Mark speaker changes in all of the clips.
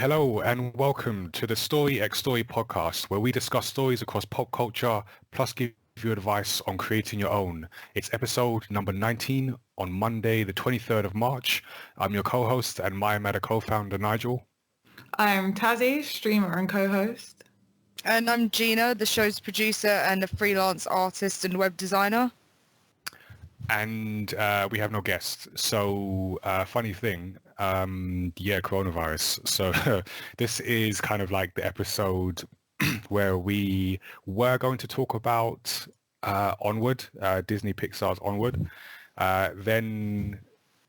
Speaker 1: Hello and welcome to the Story X Story podcast, where we discuss stories across pop culture, plus give you advice on creating your own. It's episode number 19 on Monday, the 23rd of March. I'm your co-host and mayamada co-founder, Nigel.
Speaker 2: I'm Tazzii, streamer and co-host.
Speaker 3: And I'm Gina, the show's producer and a freelance artist and web designer.
Speaker 1: And we have no guests. So funny thing, coronavirus. So this is kind of like the episode where we were going to talk about Onward, Disney Pixar's Onward. Then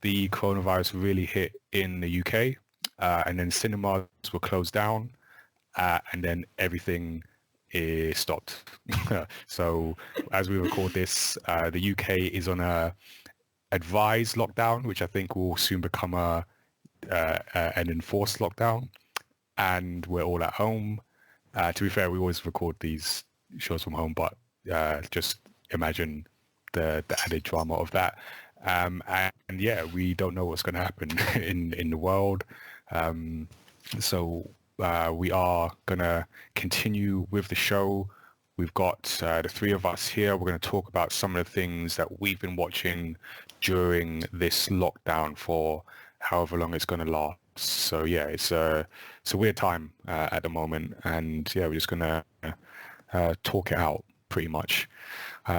Speaker 1: the coronavirus really hit in the UK, and then cinemas were closed down, and then everything is stopped. So as we record this, the UK is on a advised lockdown, which I think will soon become an enforced lockdown, and we're all at home. To be fair, we always record these shows from home, but just imagine the added drama of that. And yeah, we don't know what's going to happen in the world. So we are going to continue with the show. We've got the three of us here. We're going to talk about some of the things that we've been watching during this lockdown for however long it's going to last. So yeah, it's a weird time at the moment, and yeah, we're just going to talk it out pretty much.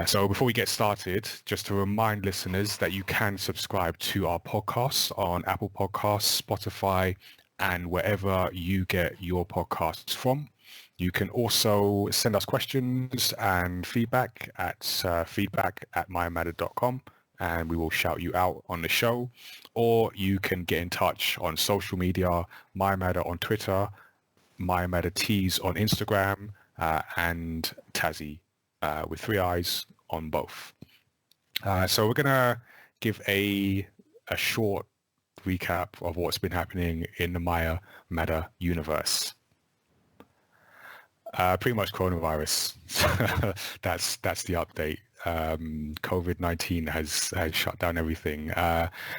Speaker 1: So before we get started, just to remind listeners that you can subscribe to our podcasts on Apple Podcasts, Spotify, and wherever you get your podcasts from. You can also send us questions and feedback at feedback@mayamada.com, and we will shout you out on the show. Or you can get in touch on social media, Mayamada on Twitter, Mayamada Tees on Instagram, and Tazzii with 3 eyes on both. So we're going to give a short recap of what's been happening in the mayamada universe. Pretty much coronavirus. That's the update. COVID-19 has shut down everything.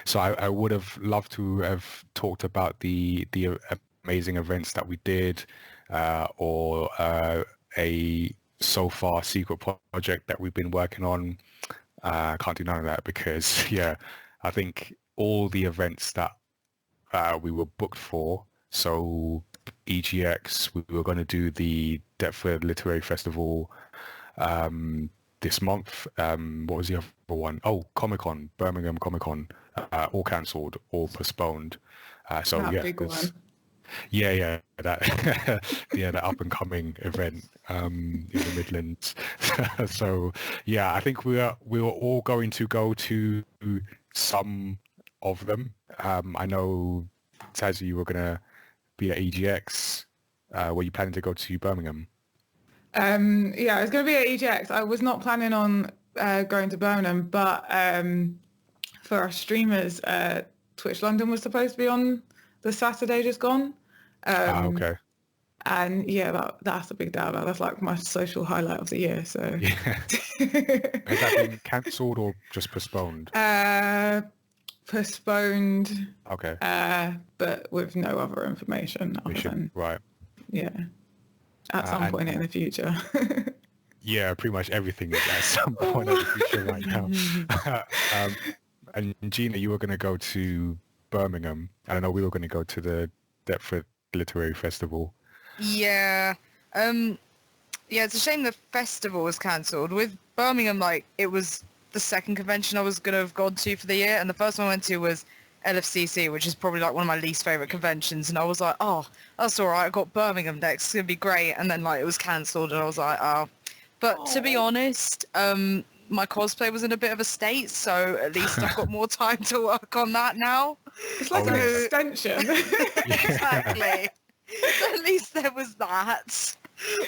Speaker 1: So I would have loved to have talked about the amazing events that we did, or a so far secret project that we've been working on. Can't do none of that because yeah, I think all the events that we were booked for, so EGX, we were going to do the Deptford Literary Festival this month. What was the other one? Oh, Comic-Con, Birmingham Comic-Con, all cancelled, all postponed. So
Speaker 2: that
Speaker 1: yeah,
Speaker 2: big one.
Speaker 1: yeah, that yeah, that up and coming event in the Midlands. So yeah, I think we were all going to go to some of them. I know, Tazzii, you were gonna be at EGX. Were you planning to go to Birmingham?
Speaker 2: Yeah, I was going to be at EGX. I was not planning on going to Birmingham, but for our streamers, Twitch London was supposed to be on the Saturday just gone.
Speaker 1: Okay.
Speaker 2: And yeah, that's a big downer. That's like my social highlight of the year. So
Speaker 1: Yeah. Has that been cancelled or just postponed?
Speaker 2: Postponed.
Speaker 1: Okay.
Speaker 2: But with no other information other than
Speaker 1: Right.
Speaker 2: yeah, at some point in the future.
Speaker 1: Yeah, pretty much everything is at some point in the future right now. And Gina, you were going to go to Birmingham. I don't know, we were going to go to the Deptford Literary Festival.
Speaker 3: Yeah. It's a shame the festival was cancelled. With Birmingham, like, it was the second convention I was going to have gone to for the year, and the first one I went to was LFCC, which is probably like one of my least favourite conventions, and I was like, oh, that's all right, I got Birmingham next, it's going to be great, and then like it was cancelled, and I was like, oh. But to be honest, my cosplay was in a bit of a state, so at least I've got more time to work on that now.
Speaker 2: It's like an extension.
Speaker 3: Exactly. So at least there was that.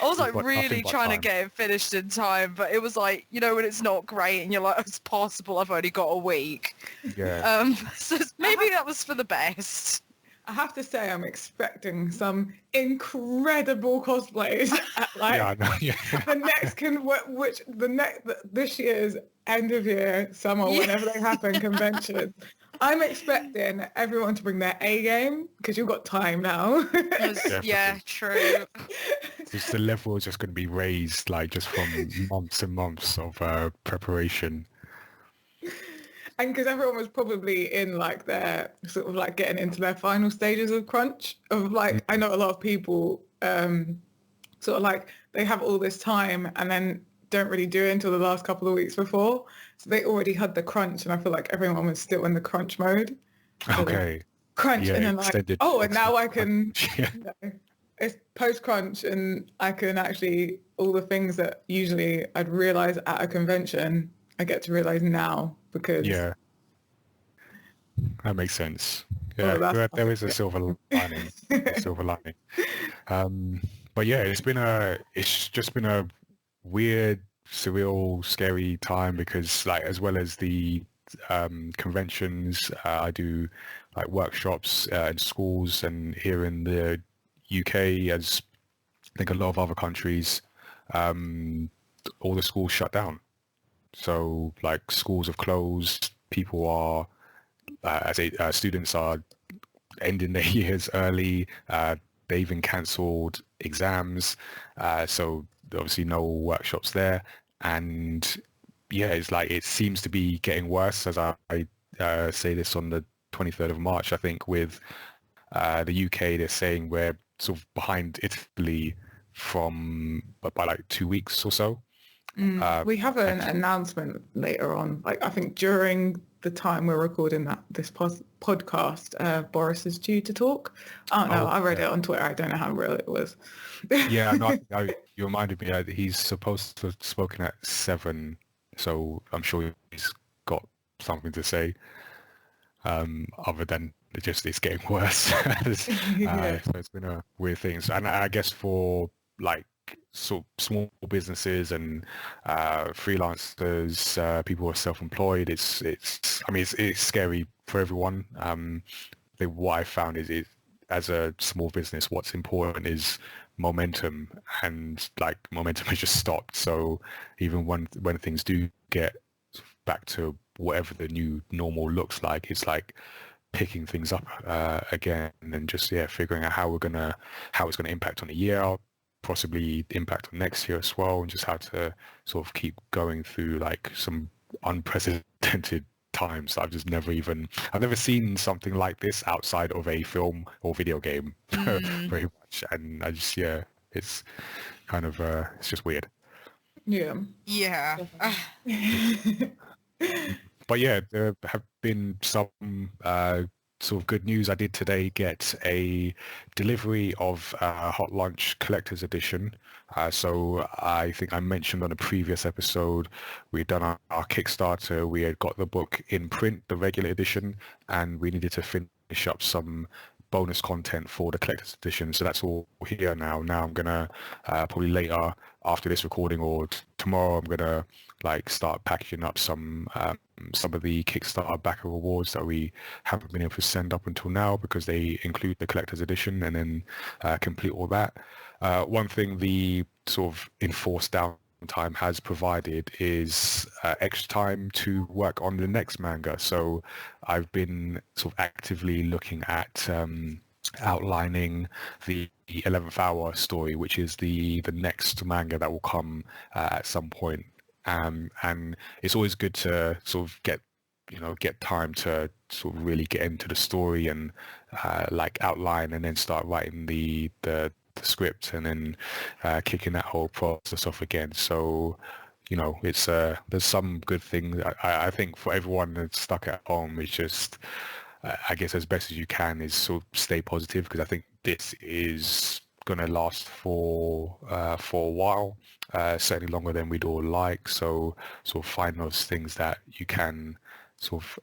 Speaker 3: I was like really trying to get it finished in time, but it was like, you know, when it's not great and you're like, it's possible I've only got a week.
Speaker 1: Yeah.
Speaker 3: So maybe that was for the best.
Speaker 2: I have to say, I'm expecting some incredible cosplays at like this year's end of year, summer, whenever they happen, conventions. I'm expecting everyone to bring their A game because you've got time now.
Speaker 3: Yeah, true.
Speaker 1: Just the level is just going to be raised, like just from months and months of preparation.
Speaker 2: And because everyone was probably in like their sort of like getting into their final stages of crunch of like, I know a lot of people sort of like they have all this time and then don't really do it until the last couple of weeks before. So they already had the crunch and I feel like everyone was still in the crunch mode. So
Speaker 1: Okay.
Speaker 2: crunch
Speaker 1: Yeah,
Speaker 2: and then like,
Speaker 1: extended-
Speaker 2: oh, and now I
Speaker 1: extended
Speaker 2: can,
Speaker 1: crunch. Yeah.
Speaker 2: you know, it's post crunch and I can actually, all the things that usually I'd realize at a convention, I get to realize now because
Speaker 1: Yeah, that makes sense.
Speaker 2: Oh,
Speaker 1: Yeah,
Speaker 2: that's
Speaker 1: there is a
Speaker 2: yeah.
Speaker 1: silver lining. A silver lining. But yeah, it's just been a weird, surreal, scary time because like as well as the conventions, I do like workshops in schools and here in the UK, as I think a lot of other countries, all the schools shut down. So like schools have closed, people are, students are ending their years early. They even cancelled exams, so obviously no workshops there. And yeah, it's like it seems to be getting worse as I say this on the 23rd of March. I think with the UK, they're saying we're sort of behind Italy by like 2 weeks or so.
Speaker 2: We have an announcement later on. Like I think during the time we're recording this podcast, Boris is due to talk. Oh no, I read it on Twitter. I don't know how real it was.
Speaker 1: Yeah, no, you reminded me that he's supposed to have spoken at 7, so I'm sure he's got something to say. Other than it's getting worse.
Speaker 2: Yeah.
Speaker 1: So it's been a weird thing. So, and I guess for like sort of small businesses and freelancers, people who are self-employed, it's scary for everyone. What I found is as a small business, what's important is momentum, and like momentum has just stopped. So even when things do get back to whatever the new normal looks like, it's like picking things up again and just figuring out how it's gonna impact on the year, possibly impact on next year as well, and just how to sort of keep going through like some unprecedented times. I've never seen something like this outside of a film or video game very much, and it's kind of it's just weird.
Speaker 2: Yeah.
Speaker 3: Yeah.
Speaker 1: But yeah, there have been some sort of good news. I did today get a delivery of Hot Lunch Collector's Edition. So I think I mentioned on a previous episode, we'd done our Kickstarter. We had got the book in print, the regular edition, and we needed to finish up some bonus content for the collector's edition. So that's all here now. Now I'm gonna probably later after this recording or tomorrow, I'm gonna like start packaging up some of the Kickstarter backer rewards that we haven't been able to send up until now because they include the collector's edition, and then complete all that. One thing the sort of enforced downtime has provided is extra time to work on the next manga. So I've been sort of actively looking at outlining the 11th Hour story, which is the next manga that will come at some point. And it's always good to sort of get time to sort of really get into the story and like outline and then start writing the script and then kicking that whole process off again. So it's there's some good things. I think for everyone that's stuck at home, it's just I guess as best as you can is sort of stay positive, because I think this is going to last for a while, certainly longer than we'd all like. So sort of find those things that you can sort of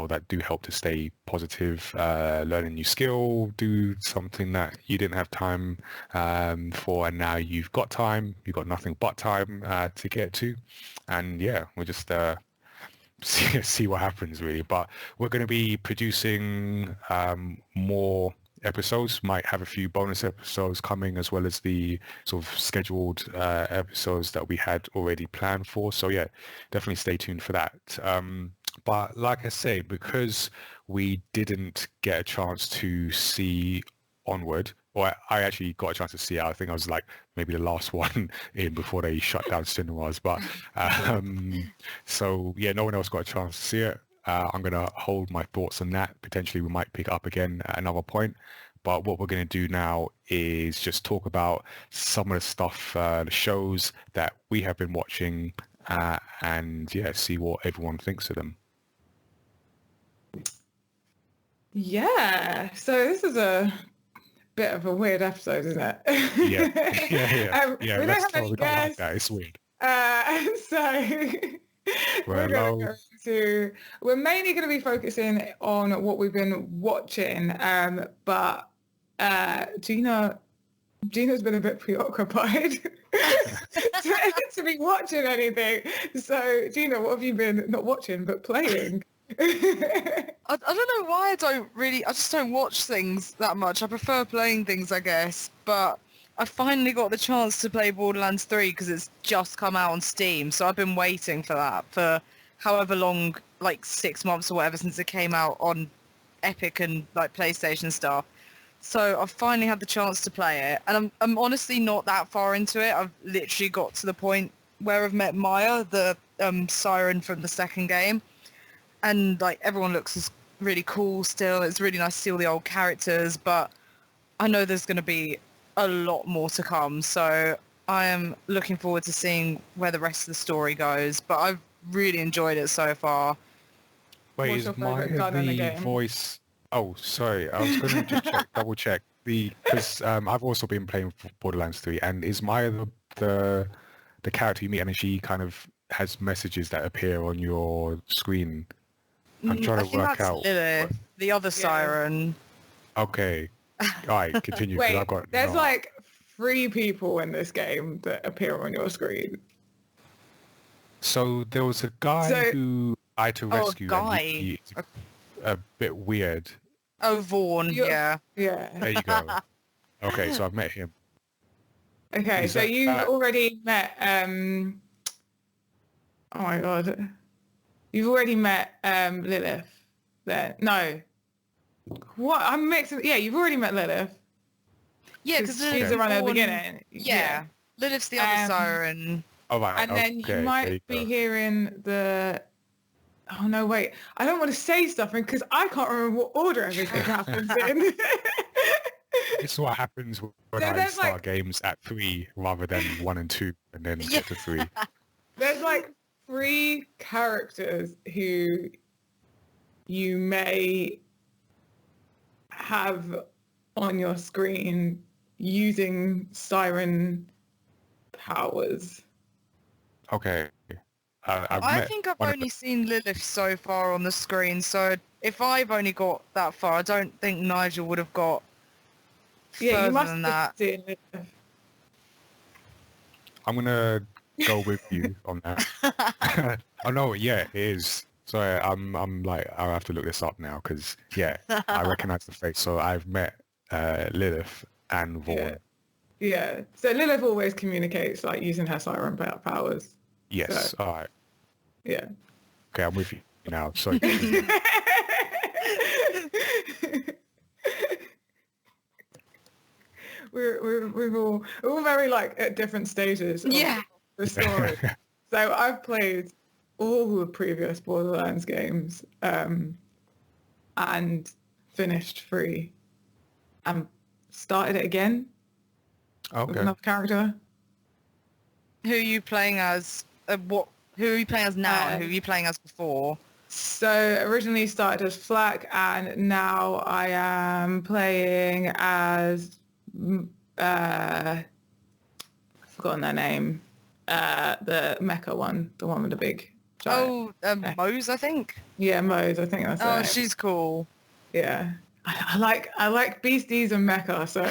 Speaker 1: that do help to stay positive, learn a new skill, do something that you didn't have time for, and now you've got time, you've got nothing but time to get to. And we'll just see what happens really. But we're going to be producing more episodes, might have a few bonus episodes coming, as well as the sort of scheduled episodes that we had already planned for. So definitely stay tuned for that. But like I say, because we didn't get a chance to see Onward, or I actually got a chance to see it. I think I was like maybe the last one in before they shut down cinemas. But so yeah, no one else got a chance to see it. I'm gonna hold my thoughts on that. Potentially, we might pick it up again at another point. But what we're going to do now is just talk about some of the stuff, the shows that we have been watching, and yeah, see what everyone thinks of them.
Speaker 2: Yeah, so this is a bit of a weird episode, isn't it?
Speaker 1: Yeah.
Speaker 2: We don't have any
Speaker 1: We don't like
Speaker 2: guests,
Speaker 1: that. It's weird.
Speaker 2: so
Speaker 1: We're alone.
Speaker 2: we're mainly going to be focusing on what we've been watching, but Gina's been a bit preoccupied to be watching anything. So Gina, what have you been not watching but playing?
Speaker 3: I don't know why I just don't watch things that much. I prefer playing things, I guess, but I finally got the chance to play Borderlands 3 because it's just come out on Steam, so I've been waiting for that for however long, like 6 months or whatever, since it came out on Epic and like PlayStation stuff. So I've finally had the chance to play it, and I'm honestly not that far into it. I've literally got to the point where I've met Maya, the siren from the second game, and like everyone looks really cool still. It's really nice to see all the old characters, but I know there's going to be a lot more to come, so I am looking forward to seeing where the rest of the story goes. But I've really enjoyed it so far.
Speaker 1: Wait,
Speaker 2: What's
Speaker 1: is
Speaker 2: your
Speaker 1: Maya
Speaker 2: favourite gun in the
Speaker 1: the
Speaker 2: game?
Speaker 1: voice? Oh, sorry. I was going to just double check because I've also been playing Borderlands 3, and is Maya the character you meet, and then she kind of has messages that appear on your screen? I'm trying
Speaker 3: I
Speaker 1: to
Speaker 3: think
Speaker 1: work
Speaker 3: that's
Speaker 1: out.
Speaker 3: Lilith, the other siren.
Speaker 1: Okay. All right, continue. 'Cause
Speaker 2: Wait,
Speaker 1: I've got
Speaker 2: there's
Speaker 1: no.
Speaker 2: like 3 people in this game that appear on your screen.
Speaker 1: So there was a guy
Speaker 2: So-
Speaker 1: who I had to
Speaker 3: Oh, a
Speaker 1: rescue, and
Speaker 3: guy.
Speaker 1: he's a bit weird.
Speaker 3: Oh, Vaughn,
Speaker 2: You're-
Speaker 3: yeah.
Speaker 2: Yeah.
Speaker 1: There you go. Okay, so I've met him.
Speaker 2: Okay,
Speaker 1: Is
Speaker 2: so
Speaker 1: that-
Speaker 2: you've already met oh my god. You've already met Lilith then. No. What? I'm mixing. Yeah, you've already met Lilith.
Speaker 3: Yeah,
Speaker 2: 'Cause
Speaker 3: because
Speaker 2: she's around at the beginning.
Speaker 3: Yeah. Lilith's the other siren.
Speaker 1: Oh, right.
Speaker 2: And then
Speaker 1: okay,
Speaker 2: you
Speaker 1: there
Speaker 2: might be
Speaker 1: go.
Speaker 2: hearing the... Oh, no, wait. I don't want to say something because I can't remember what order everything happens in.
Speaker 1: This is what happens when
Speaker 2: So
Speaker 1: I
Speaker 2: there's,
Speaker 1: start
Speaker 2: like-
Speaker 1: games at 3 rather than 1 and 2 and then get to 3.
Speaker 2: There's like 3 characters who you may have on your screen using siren powers.
Speaker 1: Okay. I've
Speaker 3: I
Speaker 1: met
Speaker 3: think I've
Speaker 1: one of
Speaker 3: only seen Lilith so far on the screen, so if I've only got that far, I don't think Nigel would have got
Speaker 2: Yeah, you
Speaker 3: further
Speaker 2: must
Speaker 3: than
Speaker 2: have
Speaker 3: that.
Speaker 2: seen Lilith.
Speaker 1: I'm gonna go with you on that. Oh no, yeah, it is. Sorry, I'm like I'll have to look this up now because yeah, I recognize the face. So I've met Lilith and Vaughn.
Speaker 2: Yeah. So Lilith always communicates like using her siren powers.
Speaker 1: Yes.
Speaker 2: So-
Speaker 1: All right.
Speaker 2: Yeah.
Speaker 1: Okay, I'm with you now. Sorry.
Speaker 2: we're all very like at different stages of
Speaker 3: Yeah.
Speaker 2: the story. So I've played all the previous Borderlands games and finished 3 and started it again with
Speaker 1: Okay.
Speaker 2: another character.
Speaker 3: Who are you playing as? Who are you playing as now? And who are you playing as before?
Speaker 2: So originally started as Flack and now I am playing as I've forgotten their name. The mecha one, the one with the big giant.
Speaker 3: Oh, Mose, I think.
Speaker 2: Yeah, Mose, I think that's
Speaker 3: Oh,
Speaker 2: it.
Speaker 3: she's cool.
Speaker 2: Yeah. I like beasties and mecha, so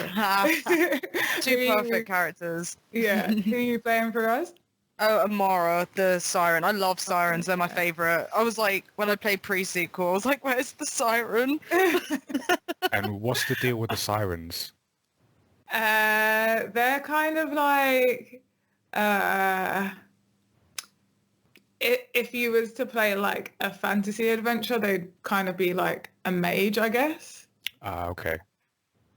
Speaker 3: Two perfect characters.
Speaker 2: Yeah. Who are you playing for us?
Speaker 3: Oh, Amara, the siren. I love sirens. They're my favorite. I was like, when I played pre-sequel, I was like, where's the siren?
Speaker 1: And what's the deal with the sirens?
Speaker 2: They're kind of like if you was to play like a fantasy adventure, they'd kind of be like a mage, I guess.
Speaker 1: Okay.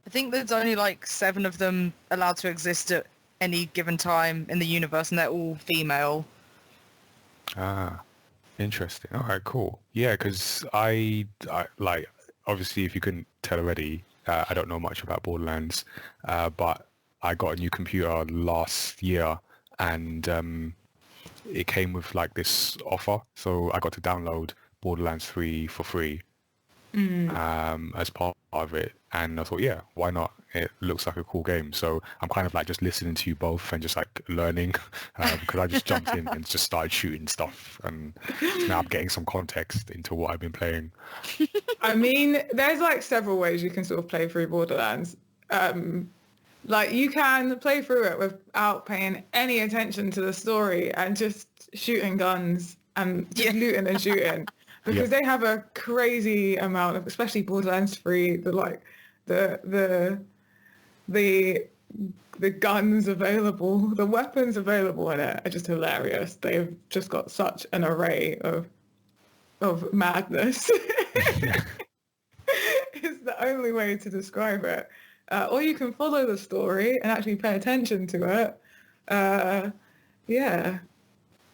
Speaker 3: I think there's only like 7 of them allowed to exist at any given time in the universe, and they're all female.
Speaker 1: Ah, interesting. All right, cool. Yeah, because I like, obviously, if you couldn't tell already, I don't know much about Borderlands, but I got a new computer last year, and it came with like this offer, so I got to download Borderlands 3 for free as part of it, and I thought, yeah, why not? It looks like a cool game, so I'm kind of like just listening to you both and just like learning because I just jumped in and just started shooting stuff, and now I'm getting some context into what I've been playing.
Speaker 2: I mean, there's like several ways you can sort of play through Borderlands. Like you can play through it without paying any attention to the story and just shooting guns and just looting and shooting, because they have a crazy amount of, especially Borderlands 3, the guns available, the weapons available in it are just hilarious. They've just got such an array of madness. It's the only way to describe it. Or you can follow the story and actually pay attention to it. Yeah.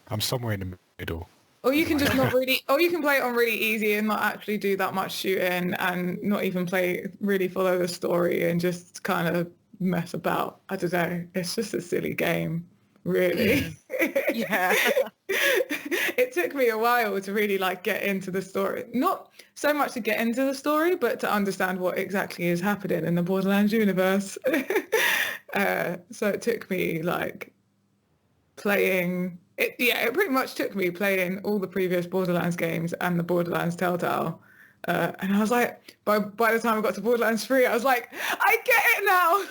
Speaker 1: I'm somewhere in the middle.
Speaker 2: Or you can just not really, or you can play it on really easy and not actually do that much shooting and not even really follow the story and just kind of mess about. I don't know. It's just a silly game, really.
Speaker 3: Yeah.
Speaker 2: It took me a while to really like get into the story. Not so much to get into the story, but to understand what exactly is happening in the Borderlands universe. So it took me like playing it. Yeah, it pretty much took me playing all the previous Borderlands games and the Borderlands Telltale. And I was like, by the time I got to Borderlands 3, I was like, I get it now.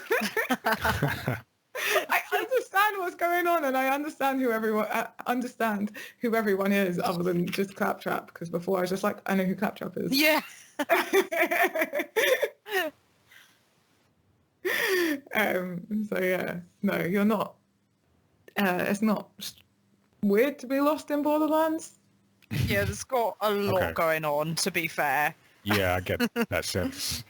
Speaker 2: I understand what's going on, and I understand who everyone is, other than just Claptrap. Because before I was just like, I know who Claptrap is.
Speaker 3: Yeah.
Speaker 2: So yeah, no, you're not. It's not weird to be lost in Borderlands.
Speaker 3: Yeah, there's got a lot going on, to be fair.
Speaker 1: Yeah, I get that sense.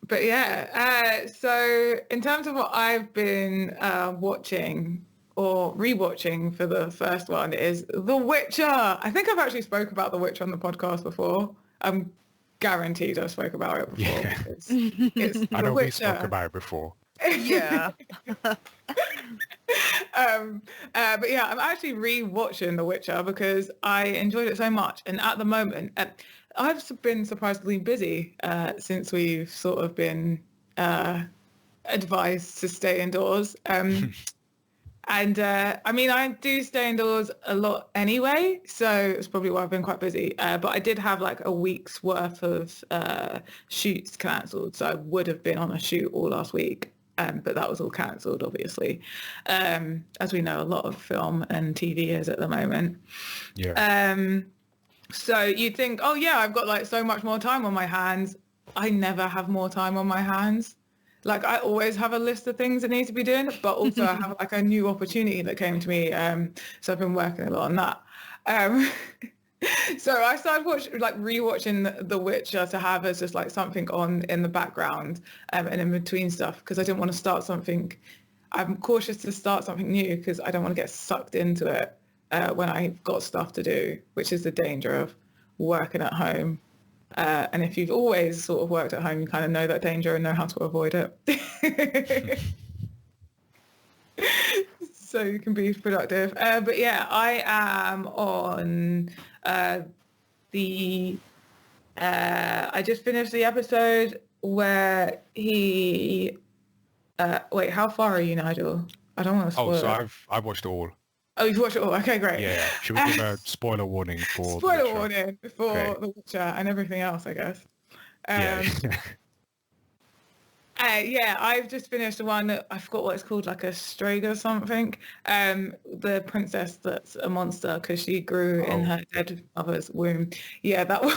Speaker 2: But yeah, so in terms of what I've been watching or rewatching for the first one is The Witcher. I think I've actually spoke about The Witcher on the podcast before. I'm guaranteed I spoke about it before.
Speaker 1: Yeah.
Speaker 2: It's
Speaker 1: I
Speaker 2: The
Speaker 1: know we
Speaker 2: Witcher.
Speaker 1: spoke about it before.
Speaker 3: Yeah.
Speaker 2: But yeah, I'm actually re-watching The Witcher because I enjoyed it so much. And at the moment, I've been surprisingly busy since we've sort of been advised to stay indoors. And I mean, I do stay indoors a lot anyway, so it's probably why I've been quite busy. But I did have like a week's worth of shoots cancelled, so I would have been on a shoot all last week. But that was all cancelled, obviously, as we know, a lot of film and TV is at the moment.
Speaker 1: Yeah.
Speaker 2: So you'd think, oh yeah, I've got like so much more time on my hands. I never have more time on my hands. Like I always have a list of things that need to be doing, but also I have like a new opportunity that came to me. So I've been working a lot on that. So I started rewatching The Witcher to have as just like something on in the background and in between stuff, because I didn't want to start something. I'm cautious to start something new because I don't want to get sucked into it when I've got stuff to do, which is the danger of working at home. And if you've always sort of worked at home, you kind of know that danger and know how to avoid it. So you can be productive. But yeah, I am on I just finished the episode where he... wait, how far are you, Nigel? I don't want to spoil
Speaker 1: So I've watched it all.
Speaker 2: Oh, you've watched it all? Okay, great.
Speaker 1: Yeah. Should we give a spoiler warning for
Speaker 2: spoiler
Speaker 1: The Witcher?
Speaker 2: warning for
Speaker 1: Okay.
Speaker 2: The Witcher and everything else, I guess.
Speaker 1: Yeah.
Speaker 2: Yeah, I've just finished the one that I forgot what it's called, like a Strega or something. The princess that's a monster because she grew in her dead mother's womb. Yeah, that one.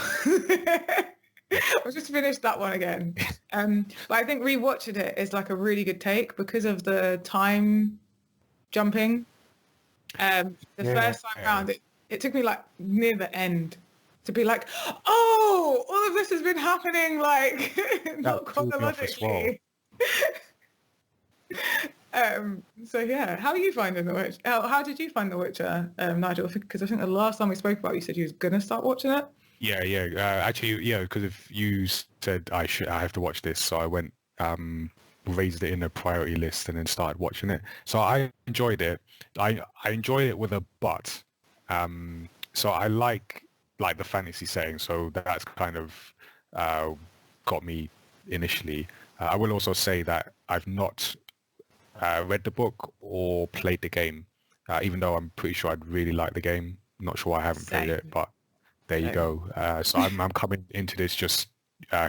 Speaker 2: I've just finished that one again. But I think rewatching it is like a really good take because of the time jumping. The first time round, it took me like near the end to be like, oh, all of this has been happening like not chronologically. So yeah, how are you finding The Witcher? How did you find The Witcher, Nigel? Because I think the last time we spoke about it, you said you was gonna start watching it.
Speaker 1: Yeah. Actually, yeah, because if you said I have to watch this, so I went, raised it in a priority list and then started watching it. So I enjoyed it. I enjoyed it with a but. So I like the fantasy setting, so that's kind of got me initially. I will also say that I've not read the book or played the game, even though I'm pretty sure I'd really like the game. Not sure I haven't played it, but there you go. So I'm coming into this just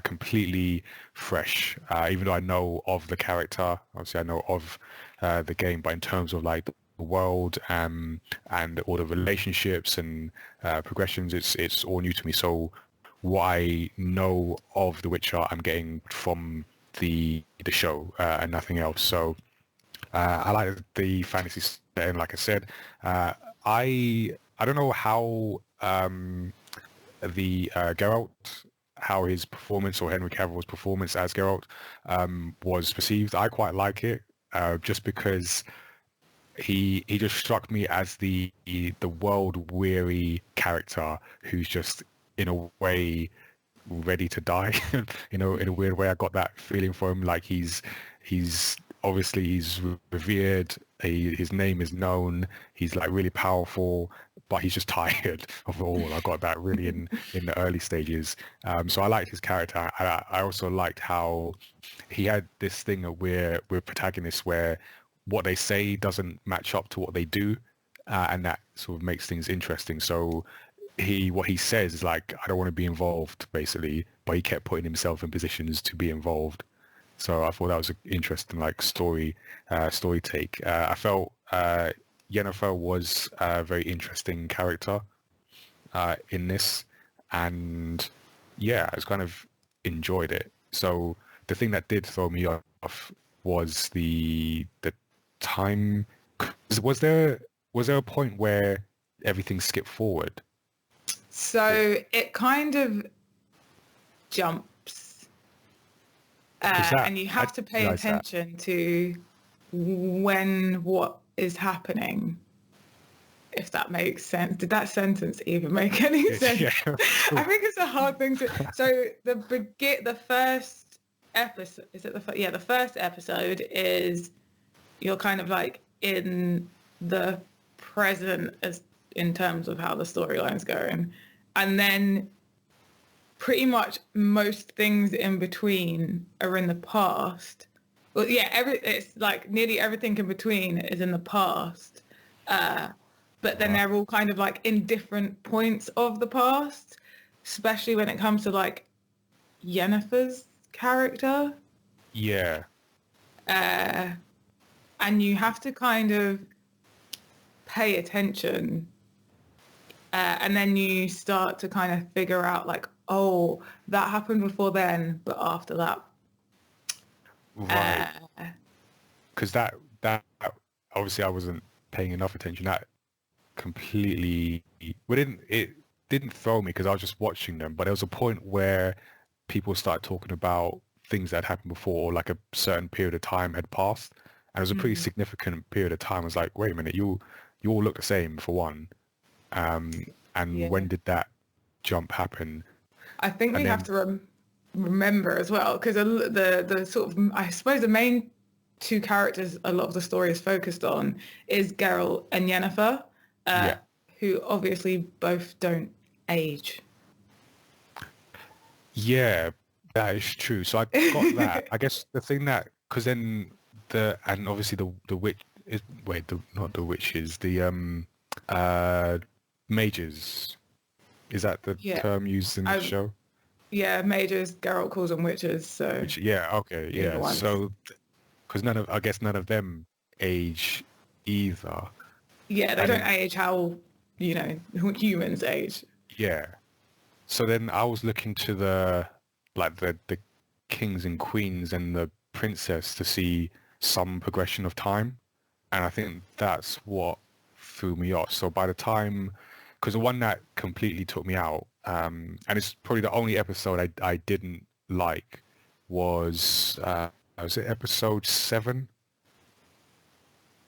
Speaker 1: completely fresh, even though I know of the character. Obviously, I know of the game, but in terms of like the world and all the relationships and progressions, it's all new to me. So what I know of The Witcher, I'm getting from the show and nothing else. So I like the fantasy setting, like I said. I don't know how the Geralt, how his performance or Henry Cavill's performance as Geralt was perceived. I quite like it just because he just struck me as the world weary character who's just in a way ready to die. In a weird way, I got that feeling for him. Like he's obviously he's revered. His name is known. He's like really powerful, but he's just tired of it all. I got that really in the early stages. So I liked his character. I also liked how he had this thing where we're protagonists where what they say doesn't match up to what they do, and that sort of makes things interesting. So what he says is like, I don't want to be involved, basically, but he kept putting himself in positions to be involved. So I thought that was an interesting like story take. I felt Yennefer was a very interesting character in this, and yeah, I just kind of enjoyed it. So the thing that did throw me off was the time. Was there a point where everything skipped forward?
Speaker 2: So it kind of jumps, and you have to pay attention to when what is happening, if that makes sense. Did that sentence even make any sense?
Speaker 1: Yeah.
Speaker 2: I think it's a hard thing to. So the first episode, is it the first episode is you're kind of like in the present as in terms of how the storyline's going, and then pretty much most things in between are in the past. Well, yeah, it's like nearly everything in between is in the past, but then they're all kind of like in different points of the past, especially when it comes to like Yennefer's character.
Speaker 1: Yeah.
Speaker 2: And you have to kind of pay attention, and then you start to kind of figure out like, oh, that happened before then, but after that.
Speaker 1: Right. Because that obviously I wasn't paying enough attention. That completely it didn't throw me because I was just watching them. But there was a point where people started talking about things that had happened before, or like a certain period of time had passed, and it was a pretty significant period of time. I was like, wait a minute, you all look the same for one. When did that jump happen?
Speaker 2: I think we have to remember as well, because the sort of, I suppose the main two characters a lot of the story is focused on is Geralt and Yennefer, who obviously both don't age. Yeah,
Speaker 1: that is true. So I got that. I guess the thing that, because then and obviously the witch is, not the witches, the mages. Is that the term used in the show?
Speaker 2: Yeah, mages. Geralt calls them witches. So
Speaker 1: okay, yeah. So because I guess none of them age either.
Speaker 2: Yeah, they don't age how humans age.
Speaker 1: Yeah. So then I was looking to the kings and queens and the princess to see some progression of time, and I think that's what threw me off. So by the time, because the one that completely took me out, and it's probably the only episode I didn't like was it episode 7?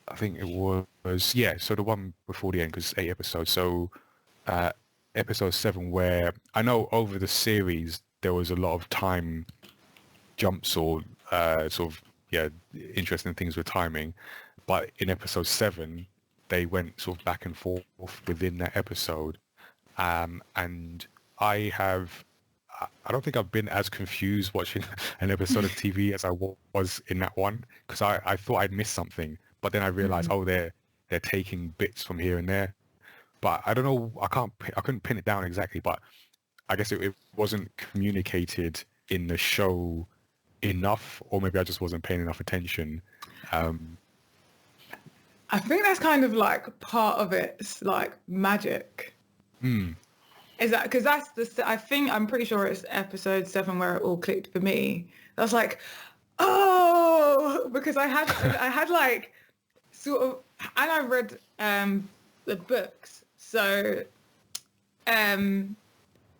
Speaker 1: I think it was, yeah, so the one before the end, because it's 8 episodes. So episode 7, where I know over the series there was a lot of time jumps or sort of, yeah, interesting things with timing. But in episode 7, they went sort of back and forth within that episode. And I don't think I've been as confused watching an episode of TV as I was in that one, because I thought I'd missed something, but then I realized, oh, they're taking bits from here and there. But I don't know, I couldn't pin it down exactly, but I guess it wasn't communicated in the show enough, or maybe I just wasn't paying enough attention.
Speaker 2: I think that's kind of like part of it's like magic. Is that because I'm pretty sure it's episode 7 where it all clicked for me. I was like, oh, because I had like sort of, and I read the books, so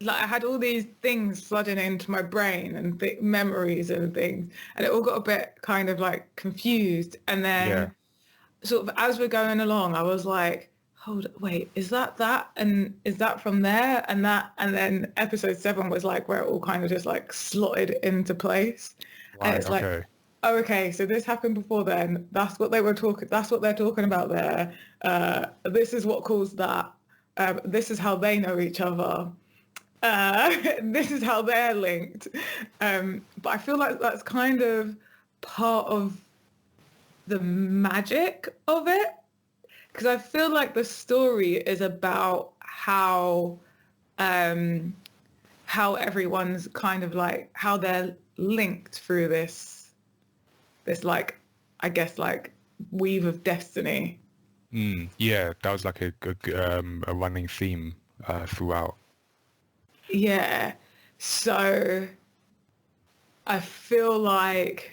Speaker 2: like I had all these things flooding into my brain and memories and things, and it all got a bit kind of like confused. And then sort of as we're going along, I was like, wait, is that? And is that from there? And then episode 7 was like where it all kind of just like slotted into place. Right, and it's like, oh, okay, so this happened before then. That's what they're talking about there. This is what caused that. This is how they know each other. This is how they're linked. But I feel like that's kind of part of the magic of it. Because I feel like the story is about how everyone's kind of like, how they're linked through this like, I guess like weave of destiny.
Speaker 1: Yeah, that was like a running theme throughout.
Speaker 2: Yeah, so I feel like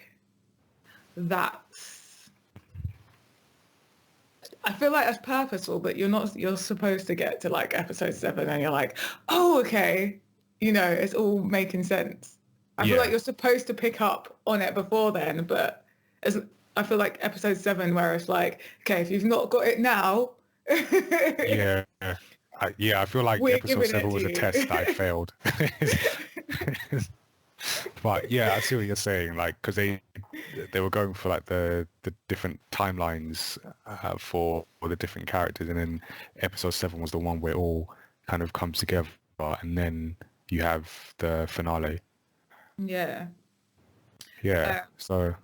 Speaker 2: that's purposeful, but you're supposed to get to like episode 7 and you're like, oh, okay, it's all making sense. I feel like you're supposed to pick up on it before then, but I feel like episode 7 where it's like, okay, if you've not got it now.
Speaker 1: I feel like episode 7 was a test that I failed. But yeah, I see what you're saying, like, because they were going for like the different timelines for the different characters, and then episode 7 was the one where it all kind of comes together, and then you have the finale. So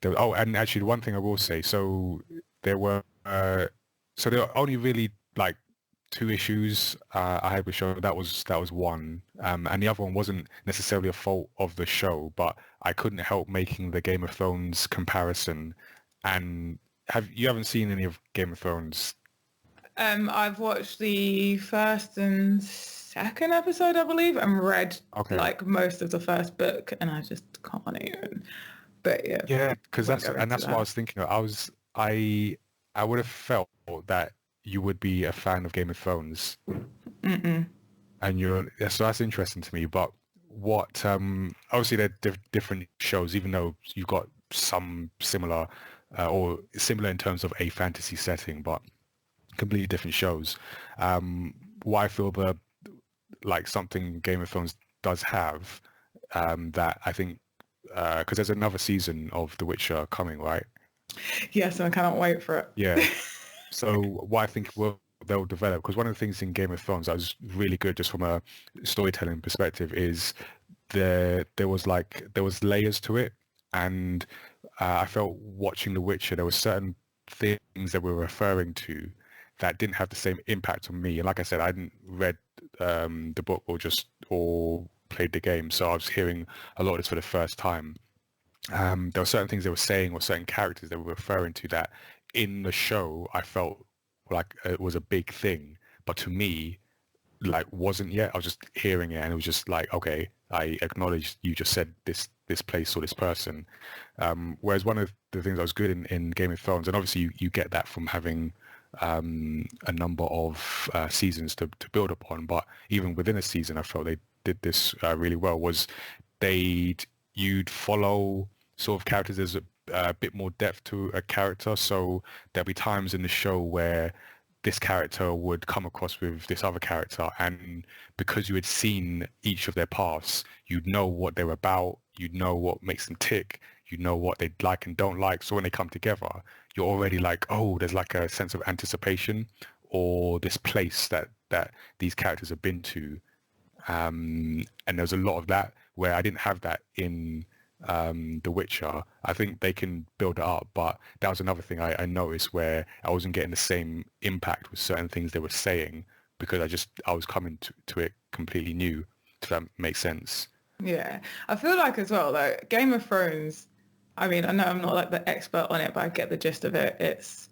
Speaker 1: and actually the one thing I will say, so there were only really like 2 issues I had with the show. That was one, and the other one wasn't necessarily a fault of the show, but I couldn't help making the Game of Thrones comparison. And you haven't seen any of Game of Thrones?
Speaker 2: I've watched the first and second episode, I believe, and read like most of the first book, and I just can't even. But yeah,
Speaker 1: because that's what I was thinking of. I would have felt that you would be a fan of Game of Thrones. And so that's interesting to me. But what obviously they're different shows, even though you've got some similar or similar in terms of a fantasy setting, but completely different shows. What I feel like something Game of Thrones does have that I think, because there's another season of The Witcher coming, right?
Speaker 2: Yes, and I cannot wait for it.
Speaker 1: Yeah. So what I think they'll develop, because one of the things in Game of Thrones that was really good just from a storytelling perspective is there was layers to it, and I felt watching The Witcher there were certain things that we're referring to that didn't have the same impact on me. And like I said, I hadn't read the book or played the game, so I was hearing a lot of this for the first time. There were certain things they were saying or certain characters they were referring to that in the show I felt like it was a big thing, but to me like wasn't yet. I was just hearing it and it was just like, okay, I acknowledge you just said this place or this person. Whereas one of the things that was good in Game of Thrones, and obviously you get that from having a number of seasons to build upon. But even within a season, I felt they did this really well. Was you'd follow sort of characters. There's a bit more depth to a character, so there'll be times in the show where this character would come across with this other character, and because you had seen each of their paths, you'd know what they're about, you'd know what makes them tick, you know what they like and don't like. So when they come together, you're already like, oh, there's like a sense of anticipation, or this place that these characters have been to. And there's a lot of that where I didn't have that in The Witcher. I think they can build it up, but that was another thing I noticed where I wasn't getting the same impact with certain things they were saying because I was coming to it completely new. If that makes sense.
Speaker 2: Yeah, I feel like as well, though, Game of Thrones, I mean, I know I'm not like the expert on it, but I get the gist of it. It's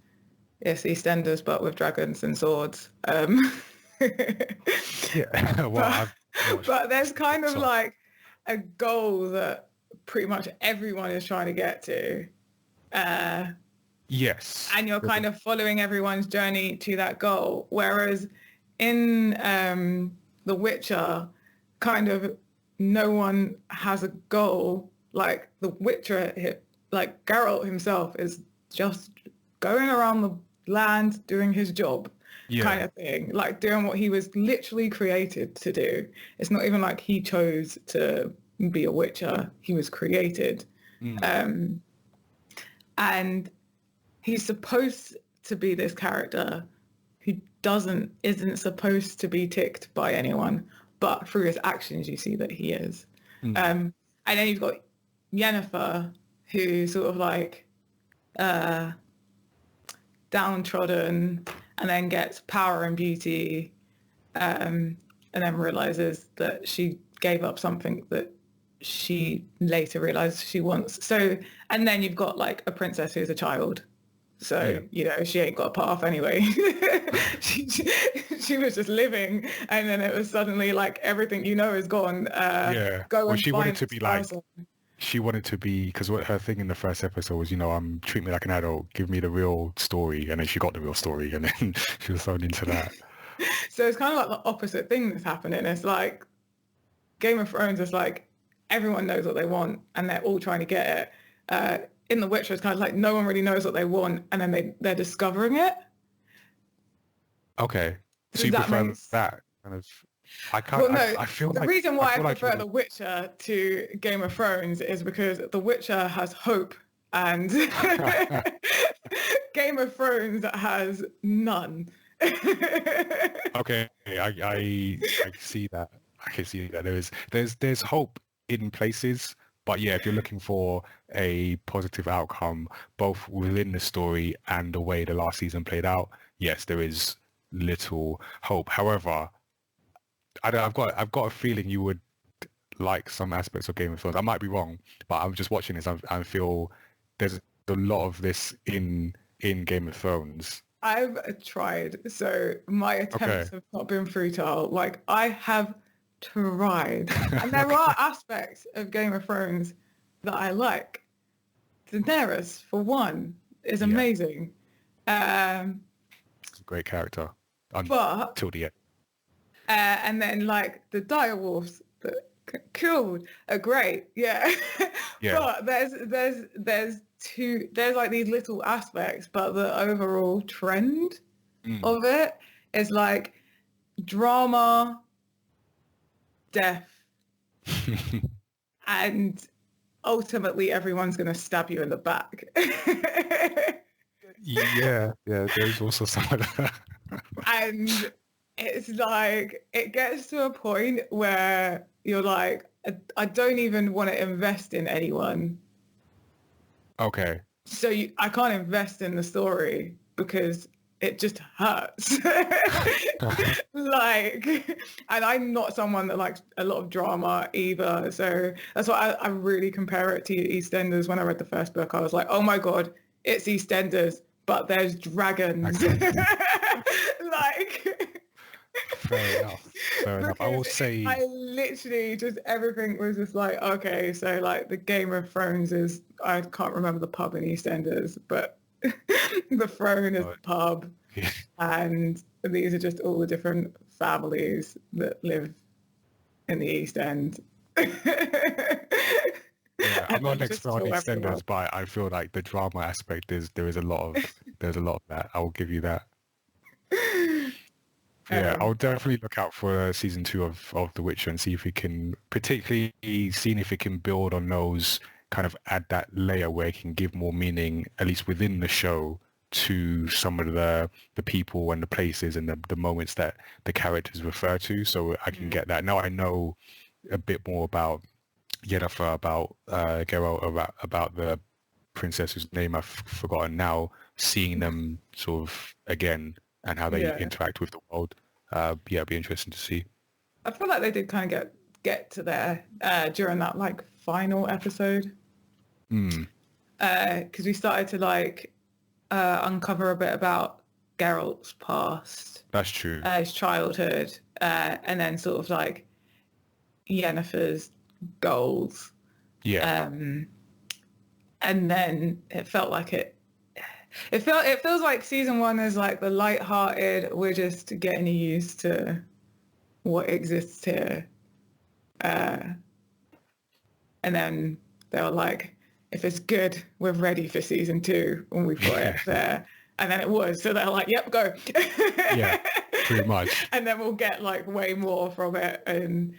Speaker 2: EastEnders, but with dragons and swords.
Speaker 1: Yeah, well,
Speaker 2: but there's kind of like a goal that pretty much everyone is trying to get to.
Speaker 1: Yes.
Speaker 2: And you're kind of following everyone's journey to that goal. Whereas in The Witcher, kind of no one has a goal. Like The Witcher, like Geralt himself is just going around the land doing his job. Yeah. Kind of thing, like doing what he was literally created to do. It's not even like he chose to be a Witcher. He was created. And he's supposed to be this character who isn't supposed to be ticked by anyone, but through his actions you see that he is. And then you've got Yennefer, who sort of like downtrodden, and then gets power and beauty, and then realizes that she gave up something that she later realized she wants. So, and then you've got like a princess who's a child. So, you know, she ain't got a path anyway. she was just living, and then it was suddenly like everything you know is gone. Go and
Speaker 1: she
Speaker 2: find
Speaker 1: wanted to be like... She wanted to be, because what her thing in the first episode was, you know, treat me like an adult, give me the real story, and then she got the real story, and then she was thrown into that.
Speaker 2: So it's kind of like the opposite thing that's happening. It's like Game of Thrones is like everyone knows what they want, and they're all trying to get it. In The Witcher, it's kind of like no one really knows what they want, and then they're discovering it.
Speaker 1: Okay, so you prefer that kind of... I can't.
Speaker 2: Well, no,
Speaker 1: I feel
Speaker 2: the
Speaker 1: like,
Speaker 2: reason why I prefer The Witcher to Game of Thrones is because The Witcher has hope and Game of Thrones has none.
Speaker 1: Okay, I see that. I can see that there's hope in places, but yeah, if you're looking for a positive outcome, both within the story and the way the last season played out, yes, there is little hope. However, I've got a feeling you would like some aspects of Game of Thrones. I might be wrong, but I'm just watching this. I feel there's a lot of this in Game of Thrones.
Speaker 2: I've tried, so my attempts have not been futile. Like I have tried, and there are aspects of Game of Thrones that I like. Daenerys, for one, is amazing.
Speaker 1: It's a great character until the end.
Speaker 2: And then like the direwolves that killed are great, but there's like these little aspects, but the overall trend of it is like drama, death, and ultimately everyone's gonna stab you in the back.
Speaker 1: There's also some of that.
Speaker 2: And it's like, it gets to a point where you're like, I don't even want to invest in anyone.
Speaker 1: Okay.
Speaker 2: So I can't invest in the story because it just hurts. Like, and I'm not someone that likes a lot of drama either. So that's why I really compare it to EastEnders. When I read the first book, I was like, oh my God, it's EastEnders, but there's dragons. Like...
Speaker 1: Fair enough. I will say...
Speaker 2: I literally just, everything was just like, okay, so like the Game of Thrones is, I can't remember the pub in EastEnders, but the throne is the pub. And these are just all the different families that live in the East End.
Speaker 1: Yeah, I'm not an
Speaker 2: Just
Speaker 1: expert on
Speaker 2: kill everyone.
Speaker 1: EastEnders, but I feel like the drama aspect there's a lot of that. I will give you that. Yeah,
Speaker 2: Um,
Speaker 1: I'll definitely look out for season 2 of The Witcher and see if we can, particularly seeing if it can build on those, kind of add that layer where it can give more meaning, at least within the show, to some of the people and the places and the moments that the characters refer to. So I can get that. Now I know a bit more about Yennefer, about Geralt, about the princess whose name I've forgotten now, seeing them sort of again and how they
Speaker 2: yeah.
Speaker 1: interact with the world. Yeah, it'd be interesting to see.
Speaker 2: I feel like they did kind of get to there during that like final episode.
Speaker 1: Mm,
Speaker 2: Because we started to like uncover a bit about Geralt's past,
Speaker 1: that's true.
Speaker 2: his childhood, and then sort of like Yennefer's goals.
Speaker 1: Yeah,
Speaker 2: And then it felt like it feels like season 1 is like the light-hearted, we're just getting used to what exists here. And then they were like, if it's good, we're ready for season 2 when we've got it there. And then it was. So they're like, yep, go.
Speaker 1: yeah, pretty much.
Speaker 2: And then we'll get like way more from it and